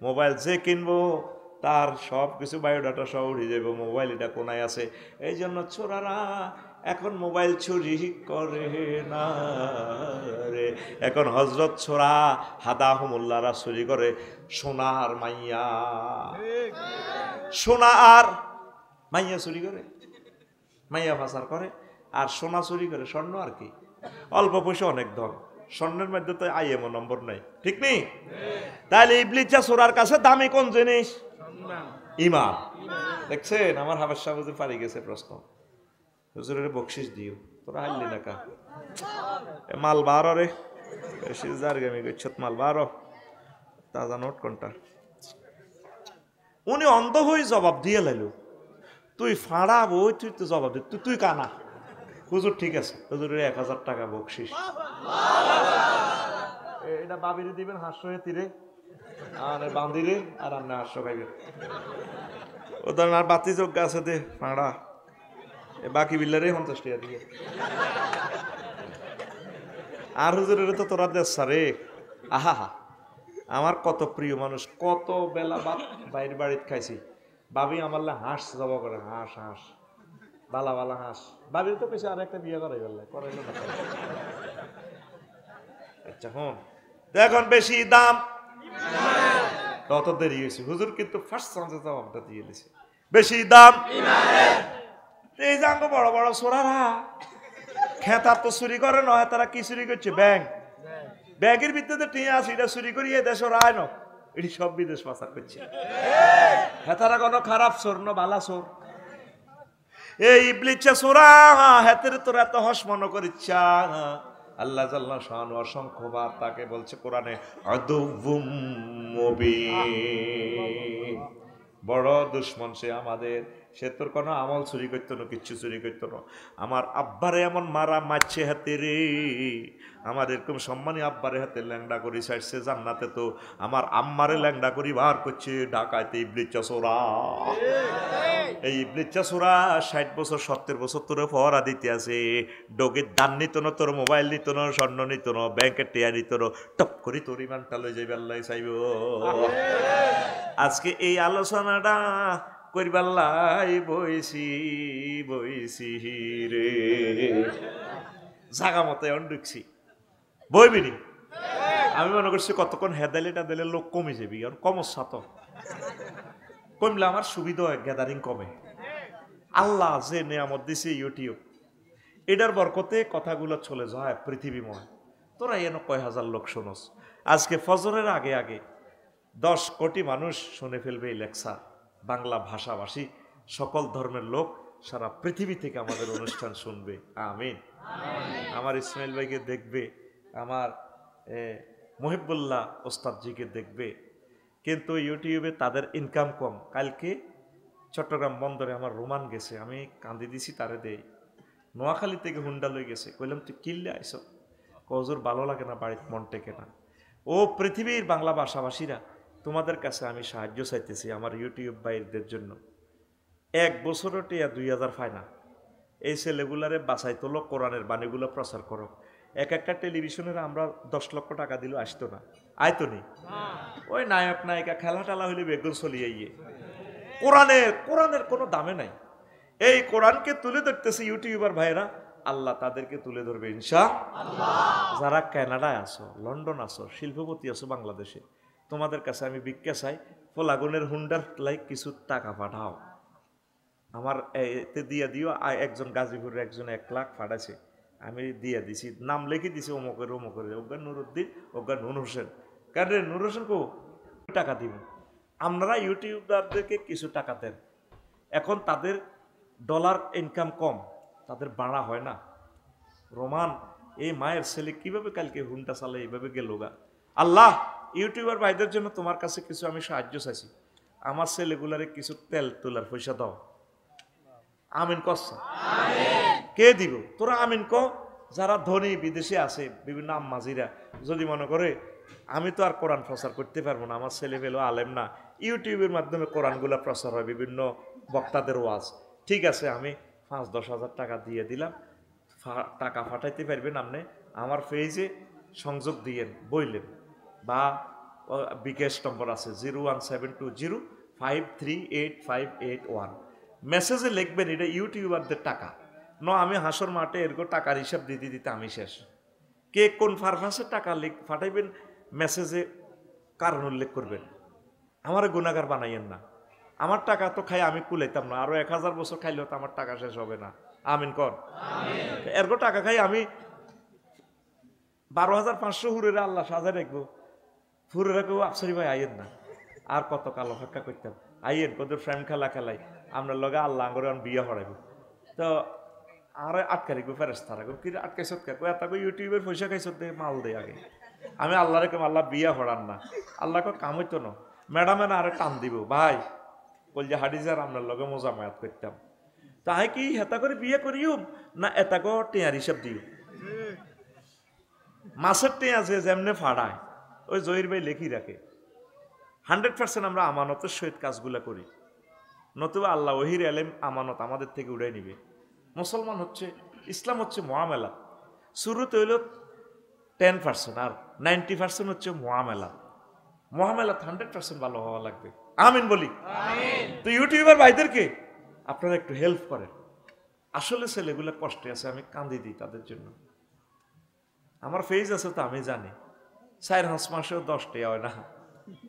মোবাইল যে কিনবো তার সব কিছু বায়োডাটা সব উঠে যাবে, মোবাইল এটা কোনায় আছে। এই জন্য চোরারা এখন মোবাইল চুরি করে না রে। এখন হজরত ছোড়া হাদাহুমুল্লাহরা চুরি করে সোনার মাইয়া, সোনা আর মাইয়া চুরি করে, মাইয়া পাচার করে। আর সোনা চুরি করে, স্বর্ণ আর কি, অল্প পয়সা অনেক ধন। স্বর্ণের মধ্যে তো IMO নম্বর নাই, ঠিক নেই? তাহলে ইবলিসা চোরার কাছে দামি কোন জিনিস? ইমান। দেখছেন আমার হাবের সাহেব হুজুর পারি গেছে প্রশ্ন, হুজুরের বকশিস দিও, তোরা হারলি না কা মাল বারো রে, বেশি জারগামি গচ্ছত মাল বারো, তাজা নোট কোনটা? উনি অন্ধ হয়ে জবাব দিয়ে লাইল, তুই ফাড়া বই, তুই তো জবাব দি, তুই কানা। হুজুর ঠিক আছে, হুজুরের 1000 টাকা বকশিস। এটা বাবিরে দিবেন 500 তীরে, আর বান্দিরে আর আপনি 800 খাইবেন। ওদের আর বাতি যোগ্য আছে দে ফাড়া, বাকি বিল্লারে 50 টাকা দিয়ে। আর হুজুরের তো তোরা দেশ রে। আহা হা, আমার কত প্রিয় মানুষ, কত বেলা বাইরের বাড়িতে খাইছি। বাবি আমার হাঁস জবা করে, হাঁস হাঁস বালা বালা হাঁস। বাবির তো পেছে আর একটা বিয়ে করাই বললে, করাইলো না। আচ্ছা হন, এখন বেশি দাম, তত দেরি হয়েছে। হুজুর কিন্তু ফার্স্ট চান্সে জবাবটা দিয়ে দিছে, বেশি দাম। এই জাঙ্গ বড় বড় সোরারা খেতার তো চুরি করে নয়, তারা কি চুরি করছে? ব্যাংক, ব্যাগের ভিতরে টিয়া আছে, এটা চুরি করিয়ে দেশ রায় ন, এটি সব বিদেশ পাচার করছে। হেতারা কোনো খারাপ চোর ন, বালা চোর। এই ইবলিসা চোরা হেতের তোরা এত হস মনে করিচ্ছা। আল্লাহ জাল্লা শান অসংখ্যবার তাকে বলছে কোরআনে, আদুউম মুবিন, বড় দুশ্মন সে আমাদের। সে তোর কোনো আমল চুরি করতো না, কিচ্ছু চুরি করতো না। আমার আব্বারে এমন মারা মারছে হাতে রে, আমার এরকম সম্মানী আব্বারে হাতে ল্যাংডা করি ছাড়ছে জান্নাতে, তো আমার আম্মারে ল্যাংডা করি বার করছে ঢাকাতে ইবলিসা চোরা। এই ইবলিসা চোরা 60 বছর 70 বছর তোর পহরা দিতে আছে। ডগের দান নিত না, তোর মোবাইল নিত না, স্বর্ণ নিত না, ব্যাংকের টিয়া নিত না, টপ করি তোর ইমানটা লই যাইবে আল্লাহ চাইব। আজকে এই আলোচনাটা করিবাল্লাই বইছি বইছি রে, জাগা মতো এখন ঢুকছি, বইবিনি। আমি মনে করছি কতক্ষণ হেদালিটা দিলে লোক কমে যাবি, আর কমসা তো কমলে আমার সুবিধা হয়, গ্যাদারিং কমে। আল্লাহ যে নিয়ামত দিছে ইউটিউব, এটার বরকতে কথাগুলো চলে যায় পৃথিবীময়। তোরা এন কয় হাজার লোক শোনস। আজকে ফজরের আগে আগে 10 কোটি মানুষ শুনে ফেলবে এই লেকচার। বাংলা ভাষাভাষী সকল ধর্মের লোক সারা পৃথিবী থেকে আমাদের অনুষ্ঠান শুনবে। আমিন। আমার ইসমাইল ভাইকে দেখবে, আমার মহিবুল্লাহ ওস্তাদজিকে দেখবে, কিন্তু ইউটিউবে তাদের ইনকাম কম। কালকে চট্টগ্রাম বন্দরে আমার রোমান গেছে, আমি কান্দি দিছি তারে দেই। নোয়াখালী থেকে হুন্ডা লই গেছে, কইলাম তুই কিনলে আইস, কজোর ভালো লাগে না, বাড়িতে মন টেকে না। ও পৃথিবীর বাংলা ভাষাভাষীরা, তোমাদের কাছে আমি সাহায্য চাইতেছি আমার ইউটিউব ভাইদের জন্য। 1 বছরও টিয়া 2000 পায় না। এই ছেলেগুলারে বাছাই তোলো, কোরআনের বাণীগুলো প্রচার করো। একটা টেলিভিশনের আমরা 10 লক্ষ টাকা দিলেও আসতো না, আইতো নি। ওই নায়ক নায়িকা খেলা টেলা হইলে বেগুন চলিয়ে ইয়ে। কোরআনের কোনো দামে নাই। এই কোরআনকে তুলে ধরতেছে ইউটিউবার ভাইরা, আল্লাহ তাদেরকে তুলে ধরবে ইনশাআল্লাহ। যারা কানাডায় আছো, লন্ডন আছো, শিল্পপতি আছো বাংলাদেশে, তোমাদের কাছে আমি ভিক্ষা চাই, ফলাগুনের হুন্ডার লাইক কিছু টাকা পাঠাও আমার এতে দিয়ে দিও। একজন গাজীপুরের একজন 1 লাখ পাঠাইছে, আমি দিয়ে দিছি, নাম লিখে দিছি অমুকের, ওগা নুরুদ্দিন, ওগা নুর হোসেন। কারণ নুর হোসেন কো টাকা দিব। আপনারা ইউটিউবারদেরকে কিছু টাকা দেন। এখন তাদের ডলার ইনকাম কম, তাদের বাড়া হয় না। রোমান এই মায়ের ছেলে কিভাবে কালকে হুন্ডা চালে এইভাবে গেল গা। আল্লাহ, ইউটিউবার ভাইদের জন্য তোমার কাছে কিছু আমি সাহায্য চাইছি, আমার ছেলেগুলারে কিছু তেল তোলার পয়সা দাও। আমিন কস? কে দিব? তোরা আমিন ক। যারা ধনী বিদেশে আছে, বিভিন্ন আম্মাজিরা যদি মনে করে আমি তো আর কোরআন প্রচার করতে পারবো না, আমার ছেলে পেলো আলেম না, ইউটিউবের মাধ্যমে কোরআনগুলা প্রচার হয়, বিভিন্ন বক্তাদের ওয়াজ, ঠিক আছে আমি 5-10 হাজার টাকা দিয়ে দিলাম, টাকা পাঠাইতে পারবেন আপনি, আমার পেজে সংযোগ দিয়েন বইলেন, বা বিকাশ নম্বর আছে 01720538581। মেসেজে লিখবেন এটা ইউটিউবারদের টাকা ন, আমি হাসর মাঠে এরকম টাকার হিসাব দিতে দিতে আমি শেষ। কে কোন পারপাসে টাকা পাঠাইবেন মেসেজে কারণ উল্লেখ করবেন। আমার গুনাহগার বানাইয়েন না। আমার টাকা তো খাই আমি কুলাইতাম না, আরো 1000 বছর খাইলেও তো আমার টাকা শেষ হবে না। আমিন কর। এরকম টাকা খাই আমি 12,500 হুরেরা আল্লাহ সাজা রাখবো, হুরেরা কেউ আফসারি ভাই আইয়েন না, আর কত কালো ফাঁকা করতাম, আইয়েন কত ফ্রেম খেলা খেলাই আপনার লগে আল্লাহ করে বিয়ে হরাইব। তো আর আটকা রাখবো ফেরেস্তারা, কি আটকাইছত কে, এত ইউটিউবের পয়সা খাইছত দে, মাল দে আগে। আমি আল্লাহ রেখে আল্লাহ বিয়ে হরান না, আল্লাহ কাম হইতো না। ম্যাডামে না আরে টান দিব, ভাই বল যে হাডিজার আপনার লগে মজা মায়াত করতাম, তাই কি হেতা করে বিয়ে করিও না এটাকে টেয়ার হিসাব দিও। মাছের টেয়া যে যেমনে ফাড়ায়, ওই জহির ভাই লেখি রাখে। 100% আমরা আমানতের সহিত কাজগুলা করি, নতুবা আল্লাহ ওহির আলেম আমানত আমাদের থেকে উড়াই নিবে। মুসলমান হচ্ছে, ইসলাম হচ্ছে মুআমেলা। শুরুতে হইল 10% আর 90% হচ্ছে মুআমেলা। মুআমেলা 100% ভালো হওয়া লাগবে। আমিন বলি। তো ইউটিউবার ভাইদেরকে আপনারা একটু হেল্প করেন। আসলে ছেলেগুলো কষ্টে আছে, আমি কান্দি দিই তাদের জন্য। আমার ফেজ আছে তো আমি জানি, 4-5 মাসেও 10 টাকা হয় না,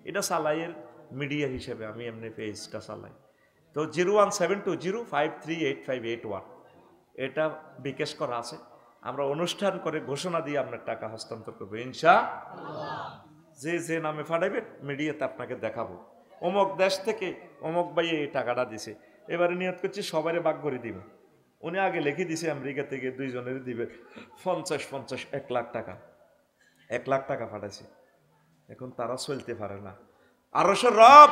এটা চালাইয়ের মিডিয়া হিসেবে আমি এমনি পেজটা চালাই। তো 01720538581 এটা বিকাশ করা আছে। আমরা অনুষ্ঠান করে ঘোষণা দিয়ে আপনার টাকা হস্তান্তর করবো ইনশাআল্লাহ। যে যে নামে ফাটাইবেন মিডিয়াতে আপনাকে দেখাবো, অমুক দেশ থেকে অমুক ভাই এই টাকাটা দিছে, এবারে নিয়ত করছি সবাই ভাগ করে দিব। উনি আগে লিখে দিছে আমেরিকা থেকে 2 জনের দিবে 50-50 1 লাখ টাকা, 1 লাখ টাকা ফাটাইছে। এখন তারা চলতে পারে না। আরো সে রব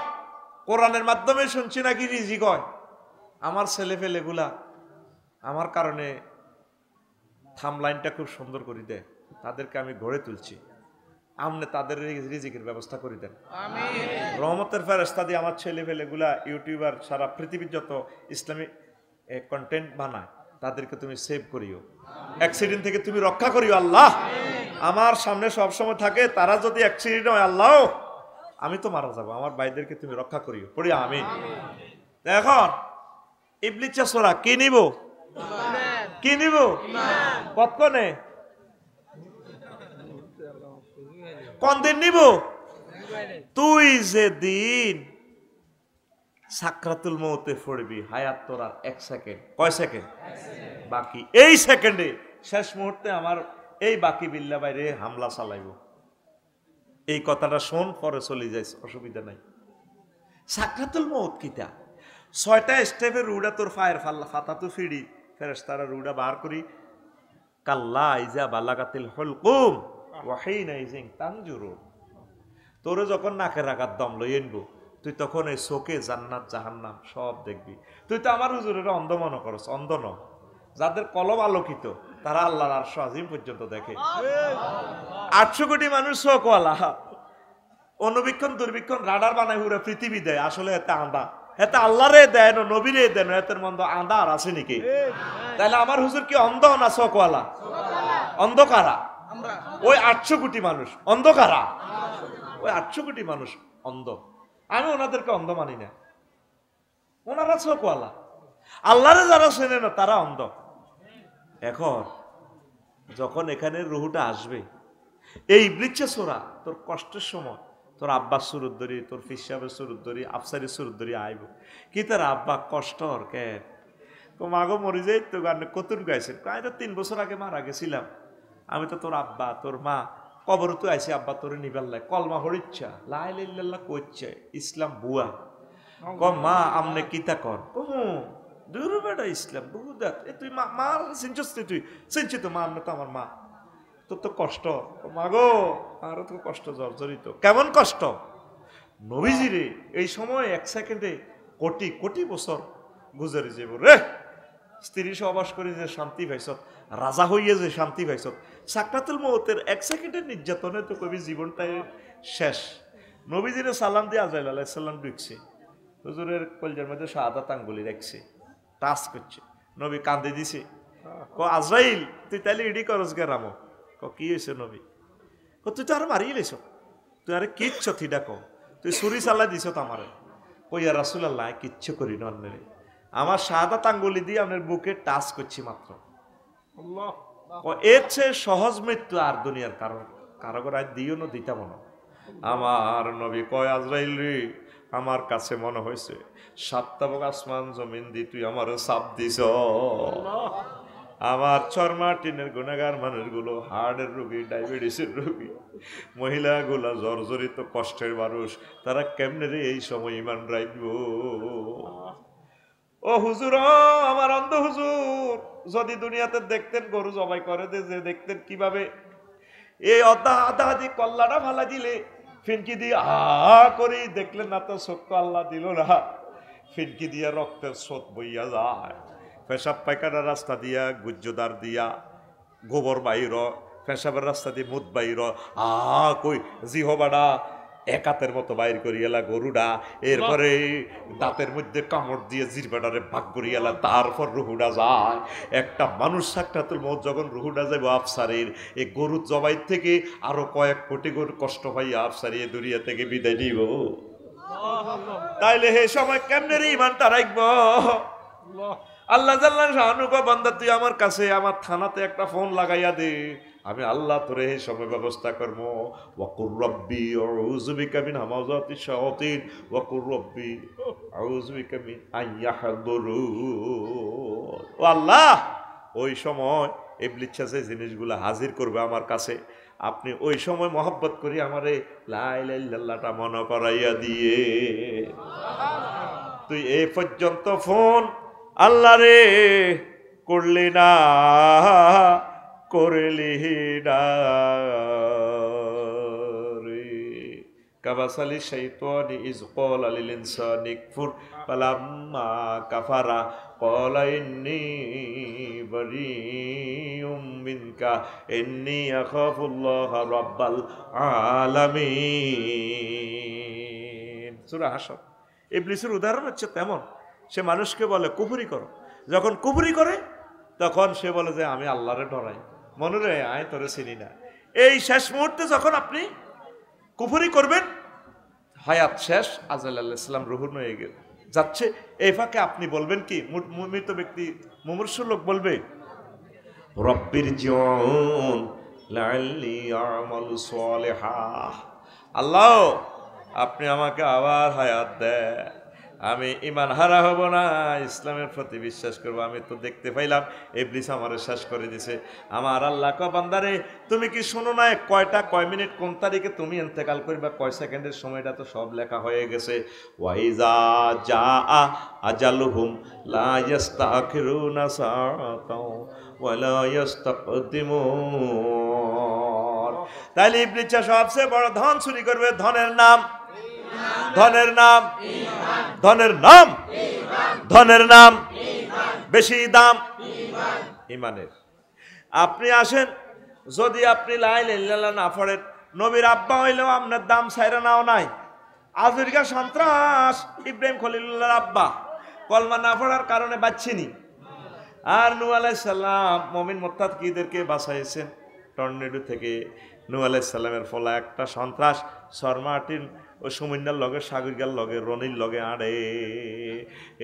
কোরআনের মাধ্যমে শুনছি নাকি রিজিক হয়। আমার ছেলে পেলেগুলা আমার কারণে থামলাইনটা খুব সুন্দর করে দেয়, তাদেরকে আমি গড়ে তুলছি। আমনে তাদের রিজিকের ব্যবস্থা করে দেন রহমতের ফেরেশতা দিয়ে। আমার ছেলে পেলেগুলা ইউটিউবার সারা পৃথিবীর যত ইসলামিক কন্টেন্ট বানায় তাদেরকে তুমি সেভ করিও, অ্যাক্সিডেন্ট থেকে তুমি রক্ষা করিও আল্লাহ। আমার সামনে সবসময় থাকে, তারা যদি অ্যাক্সিডেন্ট হয় আল্লাহ আমি তো মারা যাবো, আমার ভাইদেরকে তুমি রক্ষা করিও, পড়ি আমিন। এখন ইবলিস চাচরা কি নিব, কি নিব কতক্ষণে, কোন দিন নিব? তুই যে দিন সাকরাতুল মউতে পড়বি, হায়াত তোর আর 1 সেকেন্ড, কয় সেকেন্ড বাকি, এই সেকেন্ডে শেষ মুহূর্তে আমার এই বাকি বিল্লা বাইরে হামলা চালাইব। এই কথাটা শোন, পরে চলে যাইস, অসুবিধা নাই। সাকরাতুল মউত কিতা 6টা স্টেপের রুডা তোর ফায়ের ফাতা তো ফিড়ি ফেরেশতারা রুডা বার করি কাল্লা ইজা বালাগাতিল হুলকুম ওয়া হিনা ইজিন তানজুরুন। তোরে যখন নাকের আঘাত দম লই আনবো, তুই তখন এই চোখে জান্নাত জাহান্নাম সব দেখবি। তুই তো আমার হুজুরের অন্ধ মনে করস, অন্ধ ন। যাদের কলম আলোকিত তারা আল্লাহর আরশ আজিম পর্যন্ত দেখে। 800 কোটি মানুষ চোখওয়ালা, অনুবীক্ষণ দুর্বীক্ষণ রাডার বানায় পুরো পৃথিবী দেয়, আসলে এতে আন্দা, এতে আল্লাহরে দেয় না, নবীরে দেয় না, এতের মন্দ আন্দা আর আছে নাকি? তাহলে আমার হুজুর কি অন্ধ না চোখওয়ালা? অন্ধকারা ওই 800 কোটি মানুষ, অন্ধকারা ওই 800 কোটি মানুষ অন্ধ। আমি ওনাদেরকে অন্ধ মানি না, ওনারা চোখওয়ালা। আল্লাহরে যারা চেনে না তারা অন্ধ। এখন যখন এখানে রুহুটা আসবে, এই ইবলিসে ছোড়া তোর কষ্টের সময় তোর আব্বার সুরত ধরি, তোর ফিসাবের সুরত ধরি, আফসারি সুরত ধরি আইব কি তোর আব্বা কষ্ট হর কে তো মাগো মরি যাই তো গান কতুন গাইছে, প্রায় তো 3 বছর আগে মারা গেছিলাম আমি। তো তোর আব্বা তোর মা কবর তো আইসি, আব্বা তোর নিবাল্লাই কলমা হরিচ্ছা লাই লাইল্লাহ করছে, ইসলাম বুয়া ক মা আমনে কিতা কর দূর বেটা ইসলাম বহু দেখ এ তুই মা চিনছস, তুই চিনছি তো মা, আমনে তো আমার মা, তোর তো কষ্ট মাগো, আরো তো কষ্ট জর্জরিত। কেমন কষ্ট নবীজিরে এই সময় 1 সেকেন্ডে কোটি কোটি বছর গুজারি যাব রে। স্ত্রী সহবাস করে যে শান্তি পাইছ, রাজা হইয়ে যে শান্তি পাইছ, সাকরাতুল মউতের 1 সেকেন্ডের নির্যাতনে তো কবি জীবনটাই শেষ। নবীজিরে সালাম দিয়ে আজরাইল আলাইহিস সালাম ঢুকছে, হুজুরের কলজার মধ্যে শাহাদাত আঙ্গুলি রাখছে, টাচ করছে, নবী কান্দে দিছে। ক আজরাইল তুই তাইলে ইডি করস গে রামো? ক কি হয়েছে নবী? ক তুই তো আর মারিয়ে লেছ, তুই আরে কিচ্ছ থিডা ক তুই ছুরি চালাই দিছ তো আমারে। কইয়া রাসূলুল্লাহ কিচ্ছু করি না, আপনারে আমার শাহাদাত আঙ্গুলি দিয়ে আপনার বুকে টাচ করছি মাত্র। এর চেয়ে সহজ মৃত্যু আর দুনিয়ার কারো রায় দিও না, দিতাম না। আমার নবী কয় আজরাইল রে, আমার কাছে মনে হয়েছে 7টা আসমান জমিন দি তুই আমার চাপ দিছ। আমার চরমাটিনের গুনাহগার মানুষগুলো, হার্টের রোগী, ডায়াবেটিসের রোগী, মহিলাগুলা জর্জরিত কষ্টের মানুষ, তারা কেমনে রে এই সময় ইমান রাখব? ও হুজুর, আমার অন্ধ হুজুর যদি দুনিয়াতে দেখতেন গরু জবাই করে যে দেখতেন কিভাবে এই আধা আধি কল্লাটা ফালা দিলে ফিনকি দিয়ে করি দেখলেন না তো, সত্য আল্লাহ দিল না, ফিনকি দিয়ে রক্তের স্রোত বইয়া যায়, পেশাব পায়খানার রাস্তা দিয়া, গুজ্জদার দিয়া গোবর বাইর, পেশাবের রাস্তা দিয়ে মুদ বাইর, কই জিহবাডা একাতের মতো বাইর করিয়ালা গরুডা, এরপরে দাঁতের মধ্যে কামড় দিয়ে জিরবাডারে ভাগ করিয়ালা, তারপর রুহুডা যায়। একটা মানুষ সাকরাতুল মউত যখন রুহুডা যাইব আফসারের, এই গরু জবাই থেকে আরো কয়েক কোটি গরু কষ্ট পাইয়া আফসারি এ দুনিয়া থেকে বিদায় নিব। তাইলে হে সময় কেমনে রে ইমানটা রাখবো? আল্লাহ জাল্লাহ শাহানু গো বান্দা তুই আমার কাছে আমার থানাতে একটা ফোন লাগাইয়া দে, আমি আল্লাহ তোরে এই সময় ব্যবস্থা করবো। ওয়াকুর রব্বি আউযু বিকা মিন হামাযাতিশ শায়াতিন ওয়াকুর রব্বি আউযু বিকা মিন আইয়াহদুরুন। ও আল্লাহ, ওই সময় ইবলিস যে জিনিসগুলো হাজির করবে আমার কাছে, আপনি ওই সময় মহব্বত করি আমারে লা ইলাহা ইল্লাল্লাহটা মনে করাইয়া দিয়ে। তুই এই পর্যন্ত ফোন আল্লাহ রে করলি না, করলি না রে। কাবাসালি শাইতানি ইজ ক্বালা লিল ইনসানি কুফর ফালাম্মা কাফারা ক্বালা ইন্নী বারিউম মিনকা ইন্নী আখাফুল্লাহ রাব্বাল আলামিন। সূরা হাশর। ইবলিসের উদাহরণ হচ্ছে তেমন, সে মানুষকে বলে কুফরি করো, যখন কুফরি করে তখন সে বলে যে আমি আল্লাহরে ডরাই, মনে রে আয় তোরে চিনি না। এই শেষ মুহূর্তে যখন আপনি কুফরি করবেন, হায়াত শেষ, আজরাইল আলাইহিস সালাম রূহ নিয়ে যাচ্ছে, এই ফাঁকে আপনি বলবেন কি? মৃত ব্যক্তি মুমূর্ষু লোক বলবে রব্বির জিউন লাআল্লি আ'মালু সালিহা, আল্লাহ আপনি আমাকে আবার হায়াত দেন আমি ইমান হারা হব না, ইসলামের প্রতি বিশ্বাস করব। আমি তো দেখতে পাইলাম ইবলিস আমারে শেষ করে দিছে। আমার আল্লাহ কয় বান্দারে তুমি কি শোনো না কয়টা কয় মিনিট কোন তারিখে তুমি ইন্তেকাল করবা, কয় সেকেন্ডের সময়টা তো সব লেখা হয়ে গেছে। ওয়াইজা জাআ আজালুহুম লা ইস্তাখিরুনা সাআতাও ওয়া লা ইস্তাকদিমুন। তাইলে ইবলিস সবচেয়ে বড় ধন চুরি করবে। ধনের নাম, ধনের নাম, ধনের নাম, ধনের নাম বেশি দাম ইমানের। আপনি আসেন, যদি আপনি লা ইলাহা ইল্লাল্লাহ না পড়েন, নবীর আব্বা হইলেও আপনার দাম ছাইরা নাও নাই। আজরিকা সন্ত্রাস ইব্রাহিম খলিলুল্লাহর আব্বা কলমা না পড়ার কারণে বাঁচছেনি। আর নূহ আলাইহিস সালাম মুমিন মুত্তাকিদেরকে বাঁচাইছেন টর্নেডো থেকে। নূহ আলাইহিস সালামের ফলা একটা সন্ত্রাস সরমাটিন ও সুমিন্নার লগে, সাগরিকার লগে, রনির লগে আড়ে।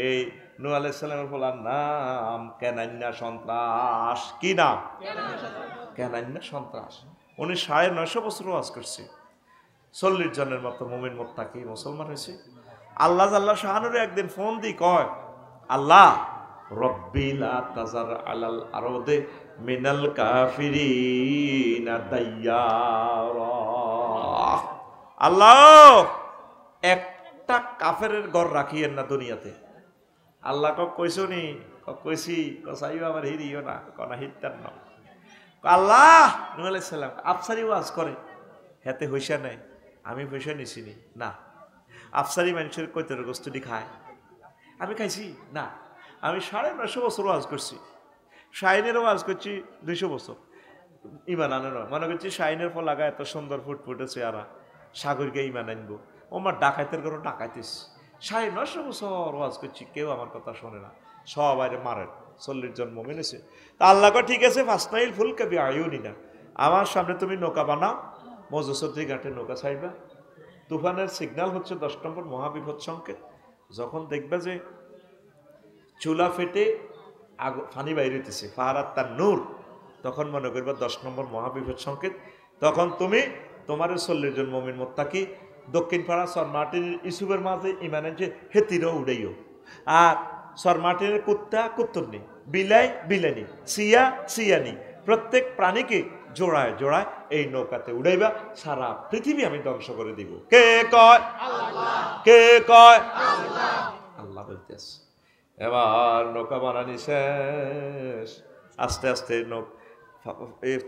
এই নূহ আলাইহিস সালামের ফলার নাম কেনান্না সন্ত্রাস। কি নাম? কেনান্না সন্ত্রাস। উনি 950 বছর ওয়াজ করছে, 40 জনের মতো মুমিন মুত্তাকি মুসলমান হয়েছে। আল্লাহ জাল্লা শাহানুরে একদিন ফোন দি কয়, আল্লাহ রব্বি লা তাজার আলাল আরদে মিনাল কাফিরিনা দাইয়ারা। আল্লাহ একটা কাফেরের ঘর রাখিয়েন না দুনিয়াতে। আল্লাহ কইছো নি? কইছি। কসাইবা আমার হিরিও না, কনা হিতার না। আল্লাহ নূহ আলাইহিস সালাম আফসারি ওয়াজ করে, হেতে হইসা নাই, আমি পয়সা নিছিনি না। আফসারি মানুষের কয়তের গোস্তুটি খায়, আমি খাইছি না। আমি 950 বছর ওয়াজ করছি, শাইনের ওয়াজ করছি 200 বছর। ইমান আনেন মনে করছি শাইনের ফল লাগা এত সুন্দর ফুটফুটে চেহারা, সাগরকে ইমান আনবো। ও আমার ডাকাইতের ঘরে ডাকাইতিস। 950 বছর ওয়াজ করছি, কেউ আমার কথা শোনে না, সবাই মারেন। 40 জন মুমিন আছে। তা আল্লাহ কয় ঠিক আছে, ফাসনাইল ফুলকা বিআয়ুনিনা, আমার সামনে তুমি নৌকা বানাও, মজুসদ্দি ঘাটে নৌকা ছাড়বা। তুফানের সিগন্যাল হচ্ছে 10 নম্বর মহাবিপদ সংকেত। যখন দেখবে যে চুলা ফেটে পানি বাইরে হইতেছে, ফাহারাত তার নূর, তখন মনে করবে 10 নম্বর মহাবিপদ সংকেত। তখন তুমি তোমার 40 জন মুমিন মুত্তাকি দক্ষিণ পাড়া সর মার্টিনের ইসুবের মাঝে ইমানের যে হেতিরও উড়াইও। আর সর মার্টিনের কুত্তা কুত্তরনি, বিলাই বিলানি, সিয়া সিয়ানি, প্রত্যেক প্রাণীকে জোড়ায় জোড়ায় এই নৌকাতে উড়াইবা। সারা পৃথিবী আমি ধ্বংস করে দিব। কে কয়? আল্লাহ। কে কয়? আল্লাহ। আল্লাহ বলতেছে। এবার নৌকা বানানি শেষ, আস্তে আস্তে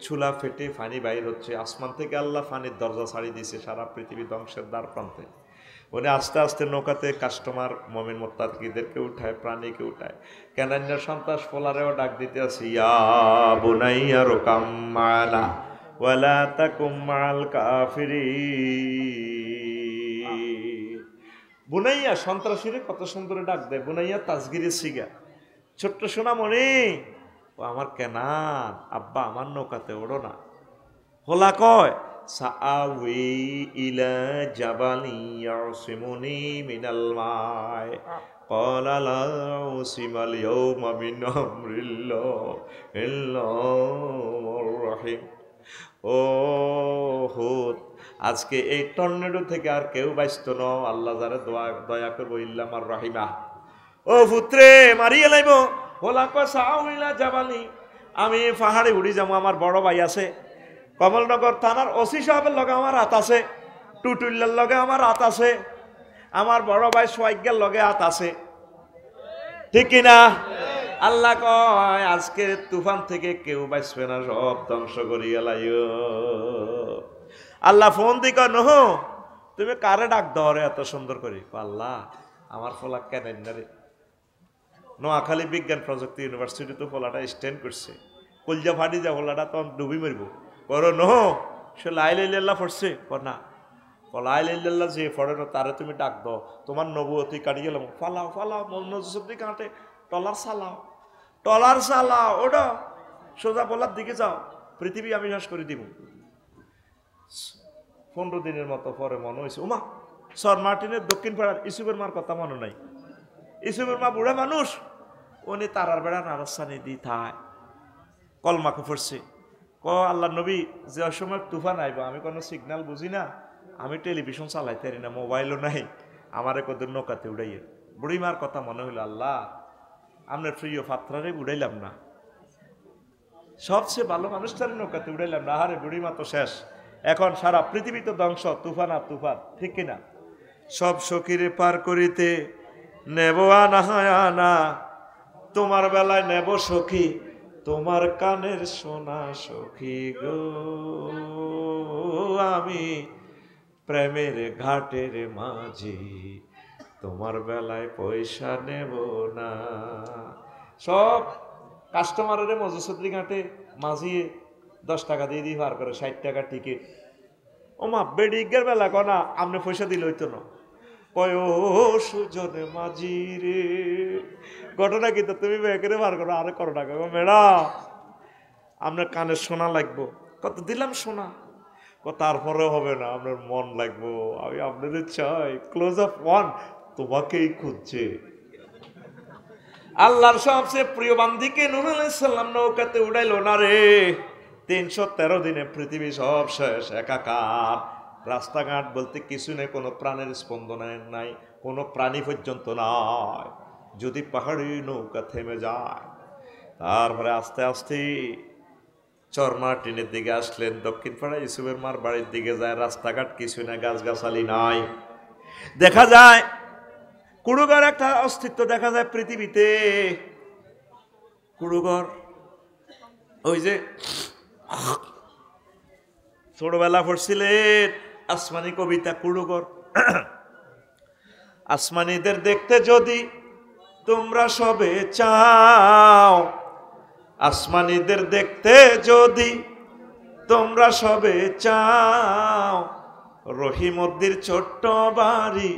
চুলা ফেটে পানি বাইর হচ্ছে। আসমান থেকে আল্লাহ পানির দরজা ছাড়িয়ে দিয়েছে, সারা পৃথিবী ধ্বংসের দ্বার প্রান্তে। উনি আস্তে আস্তে নৌকাতে কাস্টমার মুমিন মুত্তাকিদেরকে উঠায়, প্রাণীকে উঠায়। কেনান্নার সন্ত্রাস ফলারেও ডাক দিতে আছে, ইয়া বুনাইয়া রুকাম মা'ানা ওয়ালা তাকুম মা'আল কাফিরিন। বুনাইয়া সন্ত্রাসীরে কত সুন্দর ডাক দেয়, বুনাইয়া তাসগিরে সিগা, ছোট্ট সোনামণি, ও আমার কেনান, আব্বা আমার নৌকাতে ওড়ো না। হোলা কয়, সাআউই ইলা জাবালি ইয়াসিমুনি মিনাল মাই ক্বালা লা উসিমাল ইয়াউমা মিন আমরিল্লাহি ইল্লাহুর রাহিম। ও হুদ, আজকে এই টর্নেডো থেকে আর কেউ বাঁচত না, আল্লাহ যারা দয়া করবো ইল্লাম আর রাহিমা। ও পুত্রে মারিয়ে লাইব। হোলা কয় সাআউই ইলা জাবালি, আমি পাহাড়ে উড়ি যাবো, আমার বড় ভাই আছে কমলনগর থানার ওসি সাহেবের লগে আমার হাত আছে, টুটুল্লার লগে আমার হাত আছে, আমার বড় ভাই সোয়াইগের লগে হাত আছে, ঠিক কিনা? আল্লাহ কয় আজকে তুফান থেকে কেউ বাঁচবে না, সব ধ্বংস করিয়া লাইও। আল্লাহ ফোন দি কয়, নহ তুমি কারে ডাক দরে এত সুন্দর করে? আল্লাহ আমার ফোলা কেন না রে। নোয়াখালী বিজ্ঞান প্রযুক্তি ইউনিভার্সিটি তো ফোলাটা স্ট্যান্ড করছে, কলজা ফাটি যা ফোলাটা তখন ডুবি মারব। করো নহ সে লা ইলাহা ইল্লাল্লাহ পড়ছে, না লা ইলাহা ইল্লাল্লাহ যে পড়ে না তারে তুমি ডাক দাও, তোমার নবুয়তি কাটি গেলাম। ফালাও ফালাও মনোজদি কাটে, টলার চালাও, টলার চালাও, ওটা সোজা বলার দিকে যাও, পৃথিবী আমি শেষ করে দিব। 15 দিনের মতো পরে মনে হয়েছে, ওমা সর মার্টিনের দক্ষিণ পাড়ার ইসুবের মার কথা মনে নাই। ইসুবের মা বুড়া মানুষ, উনি তারার বেড়া নারাসানি দি থায় কলমাকে পড়ছে। আল্লাহ নবী যে সময় তুফান আইব, আমি কোনো সিগন্যাল বুঝি না, আমি টেলিভিশন চালাইতে পারি না, মোবাইলও নাই, আমারে কত নৌকাতে উড়াইয়ে বুড়িমার কথা মনে হইল, আল্লাহ আপনার প্রিয় পাত্রারে উড়াইলাম না, সবচেয়ে ভালো মানুষটার নৌকাতে উড়াইলাম না। আরে বুড়িমা তো শেষ, এখন সারা পৃথিবী তো ধ্বংস, তুফান আর তুফান, ঠিক কিনা? সব সখীরে পার করিতে নেব আনা, তোমার বেলায় নেব সখী তোমার কানের সোনা সখী গো, আমি প্রেমের ঘাটের মাঝি, তোমার বেলায় পয়সা নেব না। সব কাস্টমারের মজুসুদ্রি ঘাটে মাঝিয়ে 10 টাকা দিয়ে দিয়ে পার করে, 60 টাকা টিকিট। ওমা বেডিগের বেলা কনা আপনি পয়সা দিলে হইতো না, কয় ও সুজনে মাঝি রে, ঘটনা কিন্তু তুমি বেকেরে পার করো, আরে করো টাকা ম্যাডাম আপনার কানে সোনা লাগবো, কত দিলাম সোনা, তারপরেও হবে না, আপনার মন লাগবো, আমি আপনাদের চাই ক্লোজ আপ ওয়ান, তোমাকেই খুঁজছে। আল্লাহর সবচেয়ে প্রিয় বান্দিকে নূহ আলাইহিস সালাম নৌকাতে উড়াইলো না রে, 313 দিনে পৃথিবী সব শেষ, একাকার। রাস্তাঘাট বলতে কিছু নেই, কোনো প্রাণের স্পন্দন নাই, কোনো প্রাণী পর্যন্ত নাই, যদি পাহাড়ি নৌকা থেমে যায়। তারপরে আস্তে আস্তে চরমাটিনের দিকে আসলেন, দক্ষিণ পাড়া ইউসুফের মার বাড়ির দিকে যায়, রাস্তাঘাট কিছু না, গাছগাছালি নাই, দেখা যায় কুড়ুঘর একটা অস্তিত্ব দেখা যায় পৃথিবীতে। কুড়ুঘর ওই যে ছোটবেলা পড়ছিলেন আসমানি কবিতা কুড়ুঘর, আসমানিদের দেখতে যদি তোমরা সবে চাও, আসমানিদের দেখতে যদি তোমরা সবে চাও, রহিমদ্দির ছোট্ট বাড়ি,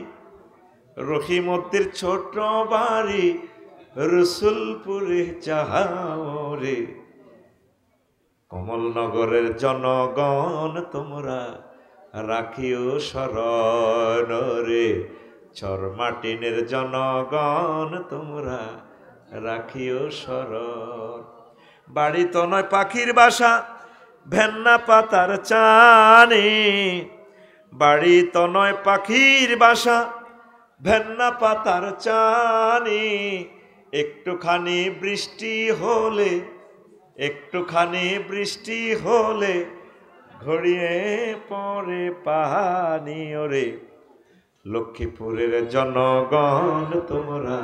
রহিমদ্দির ছোট্ট বাড়ি রসুলপুরে চাও রে, কমলনগরের জনগণ তোমরা রাখিও শরণ রে, চরমাটিনের জনগণ তোমরা রাখিও শরণ। বাড়ি তো নয় পাখির বাসা, ভেন্না পাতার চানি, বাড়ি তো নয় পাখির বাসা, ভেন্না পাতার চানি, একটুখানি বৃষ্টি হলে, একটুখানি বৃষ্টি হলে ঘড়িয়ে পড়ে পানি ওরে, লক্ষ্মীপুরের জনগণ তোমরা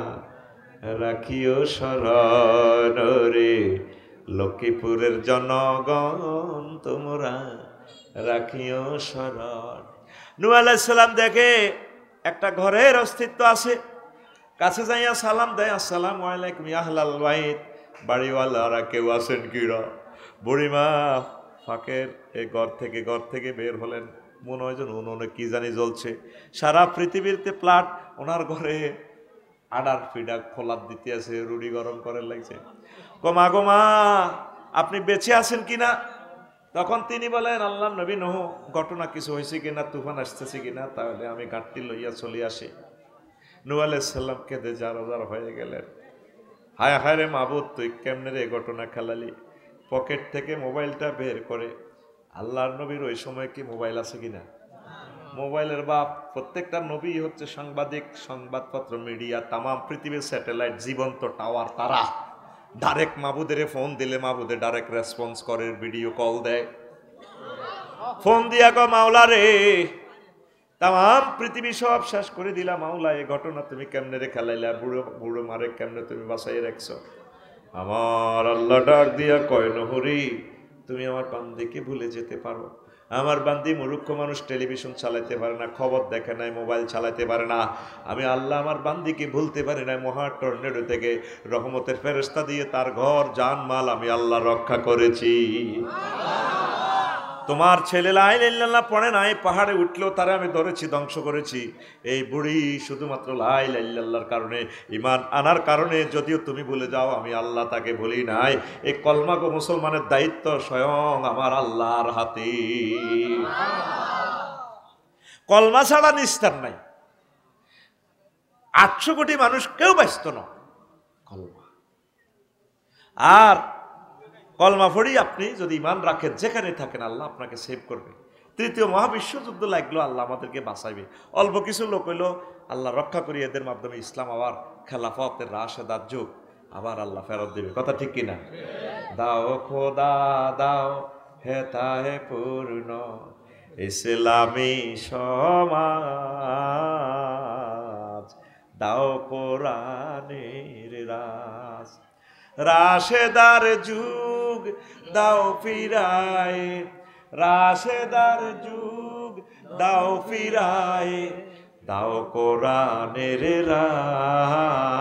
রাখিও শরণ রে, লক্ষ্মীপুরের জনগণ তোমরা রাখিও শরণ। নূহ আলাইহিস সালাম দেখে একটা ঘরের অস্তিত্ব আছে, কাছে যাইয়া সালাম দেয়, আসসালামু আলাইকুম ইয়া আহলাল বাইত, বাড়িওয়ালারা কেউ আছেন কিরা? বুড়িমা ফাঁকের এই ঘর থেকে বের হলেন, মনে হয় যেন উনুনে কি জানি জ্বলছে, সারা পৃথিবীতে প্লাট, ওনার ঘরে আডার ফিডা খোলার দিতে আছে, রুটি গরম করে লাগছে। কমা গোমা আপনি বেঁচে আছেন কিনা? তখন তিনি বলেন, আল্লাহ নবী নূহ, ঘটনা কিছু হয়েছে কিনা, তুফান আসতেছে কিনা, তাহলে আমি ঘাটতি লইয়া চলে আসি। নূহ আলাইহিস সালাম কেঁদে জার হয়ে গেলেন, হায় হায় রে মাবুদ, তুই কেমনে রে ঘটনা খেলালি। পকেট থেকে মোবাইলটা বের করে, আল্লাহর নবীর ওই সময় কি মোবাইল আছে কিনা? মোবাইলের বাপ, প্রত্যেকটা নবী হচ্ছে সাংবাদিক, সংবাদপত্র, মিডিয়া, তামাম পৃথিবীর স্যাটেলাইট, জীবন্ত টাওয়ার, তারা ডাইরেক্ট মাবুদের ফোন দিলে মাবুদে ডাইরেক্ট রেসপন্স করে, ভিডিও কল দেয়, ফোন দিয়া কো মাওলা রে, তাম পৃথিবী সব শেষ করে দিলাম মাওলা, এই ঘটনা তুমি কেমনে রে খেলাইলা, বুড়ো বুড়ো মারে কেমনে তুমি বাঁচাই রাখছো। আমার আল্লাহ ডাক দিয়া কয়, নহরি তুমি আমার বান্দিকে ভুলে যেতে পারো, আমার বান্দি মূর্খ মানুষ, টেলিভিশন চালাতে পারে না, খবর দেখে নাই, মোবাইল চালাতে পারে না, আমি আল্লাহ আমার বান্দিকে ভুলতে পারি না। মহা টর্নেডো থেকে রহমতের ফেরেশতা দিয়ে তার ঘর জানমাল আমি আল্লাহ রক্ষা করেছি। তোমার ছেলে লা ইলাহা ইল্লাল্লাহ পড়ে নাই, পাহাড়ে উঠলেও তারা আমি ধরেছি, ধ্বংস করেছি। এই বুড়ি শুধুমাত্র লা ইলাহা ইল্লাল্লাহর কারণে, ঈমান আনার কারণে, যদিও তুমি ভুলে যাও, আমি আল্লাহ তাকে ভুলি নাই। এই কলমা গো মুসলমানের দায়িত্ব স্বয়ং আমার আল্লাহর হাতে। কলমা ছাড়া নিস্তার নাই। 800 কোটি মানুষ কেউ ব্যস্ত না কলমা। আর কলমা পড়ি আপনি যদি ঈমান রাখেন, যেখানে থাকেন আল্লাহ আপনাকে সেভ করবে। তৃতীয় মহাবিশ্বযুদ্ধ লাগলো, আল্লাহ আমাদেরকে বাঁচাইবে। অল্প কিছু লোক হইলো আল্লাহ রক্ষা করি, এদের মাধ্যমে ইসলাম আবার খেলাফতের রাশেদার যুগ আবার আল্লাহ ফেরত দিবে। কথা ঠিক কিনা? দাও খোদা দাও হেতাহে পূর্ণ ইসলামী সমাজ, দাও কোরআনের রাজ, রাশেদার যুগ দাও ফিরায়, রাশেদার যুগ দাও ফিরায়, দাও কোরআনের রাজ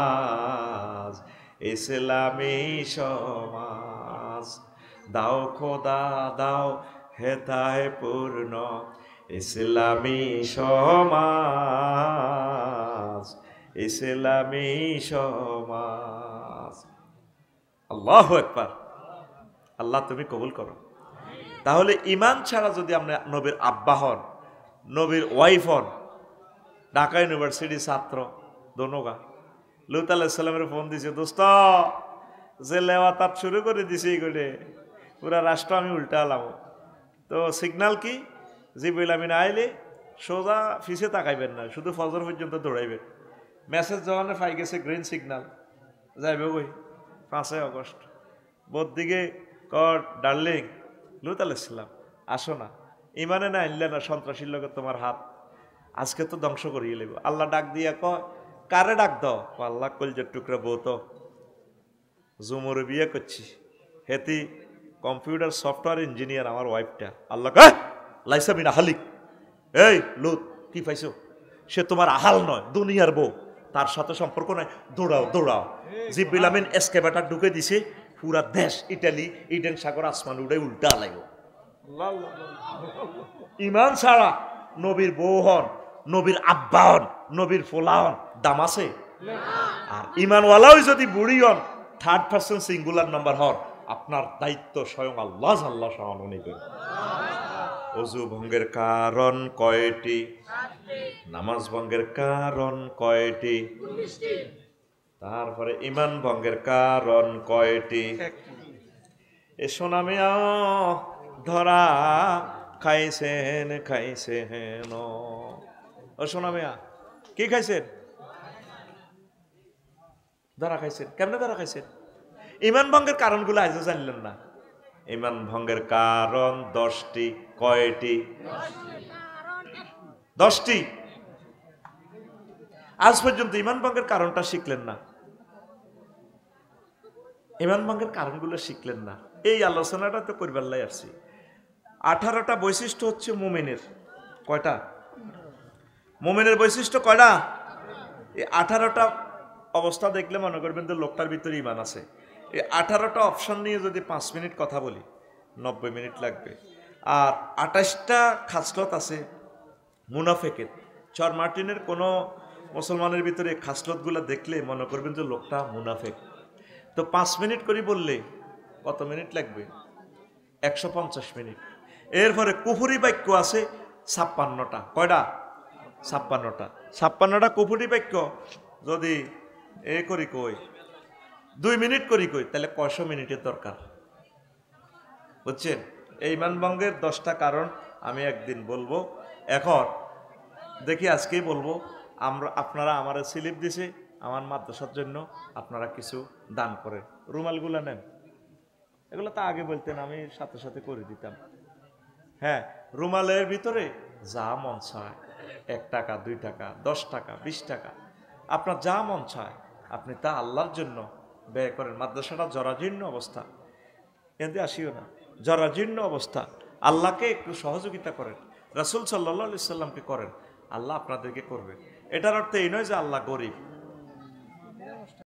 ইসলামী সমাজ, দাও খোদা দাও হেতায় পূর্ণ ইসলামী সমাজ, ইসলামী সমাজ। আল্লাহু আকবার। আল্লাহ তুমি কবুল করো। তাহলে ইমান ছাড়া যদি আমরা নবীর আব্বা হন, নবীর ওয়াইফ হন, ঢাকা ইউনিভার্সিটি ছাত্র দোনোগা, লুত আলাইহিসসালামের ফোন দিছে, দোস্ত যে লেওয়া তার শুরু করে দিছে এইগুলো, পুরা রাষ্ট্র আমি উল্টা আলাম। তো সিগনাল কি? জিবরিল আমিন আইলে সোজা ফিসে তাকাইবেন না, শুধু ফজর পর্যন্ত দৌড়াইবেন। মেসেজ যখন পাই গেছে গ্রিন সিগনাল, যাইবে ওই 5 আগস্ট বোধ দিকে কর ডার্লিং লুত আলাইহিসসালাম আসো না, ইমানে না আনলে না সন্ত্রাসীর লগে তোমার হাত, আজকে তো ধ্বংস করিয়ে লেব। আল্লাহ ডাক দিয়া কয় কারে ডাক দাও? আল্লাহ কলজের টুকরা বউ তো জুমরে বিয়ে করছি, হেতি কম্পিউটার সফটওয়্যার ইঞ্জিনিয়ার আমার ওয়াইফটা। আল্লাহ কয় লাইসা মিনা হালিক, এই লুত কি পাইছো? সে তোমার আহাল নয়, দুনিয়ার বউ, তার সাথে সম্পর্ক নাই, দৌড়াও দৌড়াও। জিবরিল আমিন এসকেভেটর ঢুকে দিছে, পুরা দেশ ইটালি ইডেন সাগর আসমান উড়ে উল্টা লাগো। ইমান ছাড়া নবীর বউ হন, নবীর আব্বা হন, নবীর ফোলা হন, দাম আছে? আর ইমানওয়ালাও যদি বুড়ি হন, 3rd পারসন সিঙ্গুলার নাম্বার হন, আপনার দায়িত্ব স্বয়ং আল্লাহ আল্লাহ সহানুনি করেন। ওযু ভঙ্গের কারণ কয়টি? নামাজ ভঙ্গের কারণ কয়টি? তারপরে ইমান ভঙ্গের কারণ কয়টি? এ সোনামিয়া ধরা খাইছেন খাইছেন, ও সোনামিয়া কি খাইছেন? ধরা খাইছেন। কেমনে ধরা খাইছেন? ইমান ভঙ্গের কারণগুলো আজও জানলেন না। ইমান ভঙ্গের কারণ 10টি। কয়টি? 10টি। আজ পর্যন্ত ইমান ভঙ্গের কারণটা শিখলেন না, ইমান ভঙ্গের কারণগুলো শিখলেন না। এই আলোচনাটা তো করবার লাই আসছি। 18টা বৈশিষ্ট্য হচ্ছে মুমিনের। কয়টা? মুমিনের বৈশিষ্ট্য কয়টা? এই 18টা অবস্থা দেখলে মনে করবেন যে লোকটার ভিতরে ইমান আছে। এই 18টা অপশন নিয়ে যদি 5 মিনিট কথা বলি 90 মিনিট লাগবে। আর 28টা খাসলত আছে মুনাফেকের। চর মার্টিনের কোনো মুসলমানের ভিতরে খাসলতগুলো দেখলে মনে করবেন যে লোকটা মুনাফেক। তো 5 মিনিট করে বললে কত মিনিট লাগবে? 150 মিনিট। এরপরে কুফরি বাক্য আছে 56টা। কয়টা? 56টা। 56টা কুফরি বাক্য যদি এ করি কই 2 মিনিট করি কই, তাহলে 100 মিনিটের দরকার। বুঝছেন? এই ইমানভঙ্গের 10টা কারণ আমি একদিন বলবো। এখন দেখি আজকেই বলবো। আপনারা আমার স্লিপ দিছে আমার মাদ্রাসার জন্য, আপনারা কিছু দান করেন। রুমালগুলো নেন, এগুলো তো আগে বলতেন, আমি সাথে সাথে করে দিতাম। হ্যাঁ, রুমালের ভিতরে যা মন চায়, 1 টাকা 2 টাকা 10 টাকা 20 টাকা, আপনার যা মন চায় আপনি তা আল্লাহর জন্য ব্যয় করেন। মাদ্রাসাটা জরাজীর্ণ অবস্থা, এতে আসিও না, জরাজীর্ণ অবস্থা। আল্লাহকে একটু সহযোগিতা করেন, রাসূল সাল্লাল্লাহু আলাইহি সাল্লামকে করেন, আল্লাহ আপনাদেরকে করবে। এটার অর্থ এই নয় যে আল্লাহ গরিব।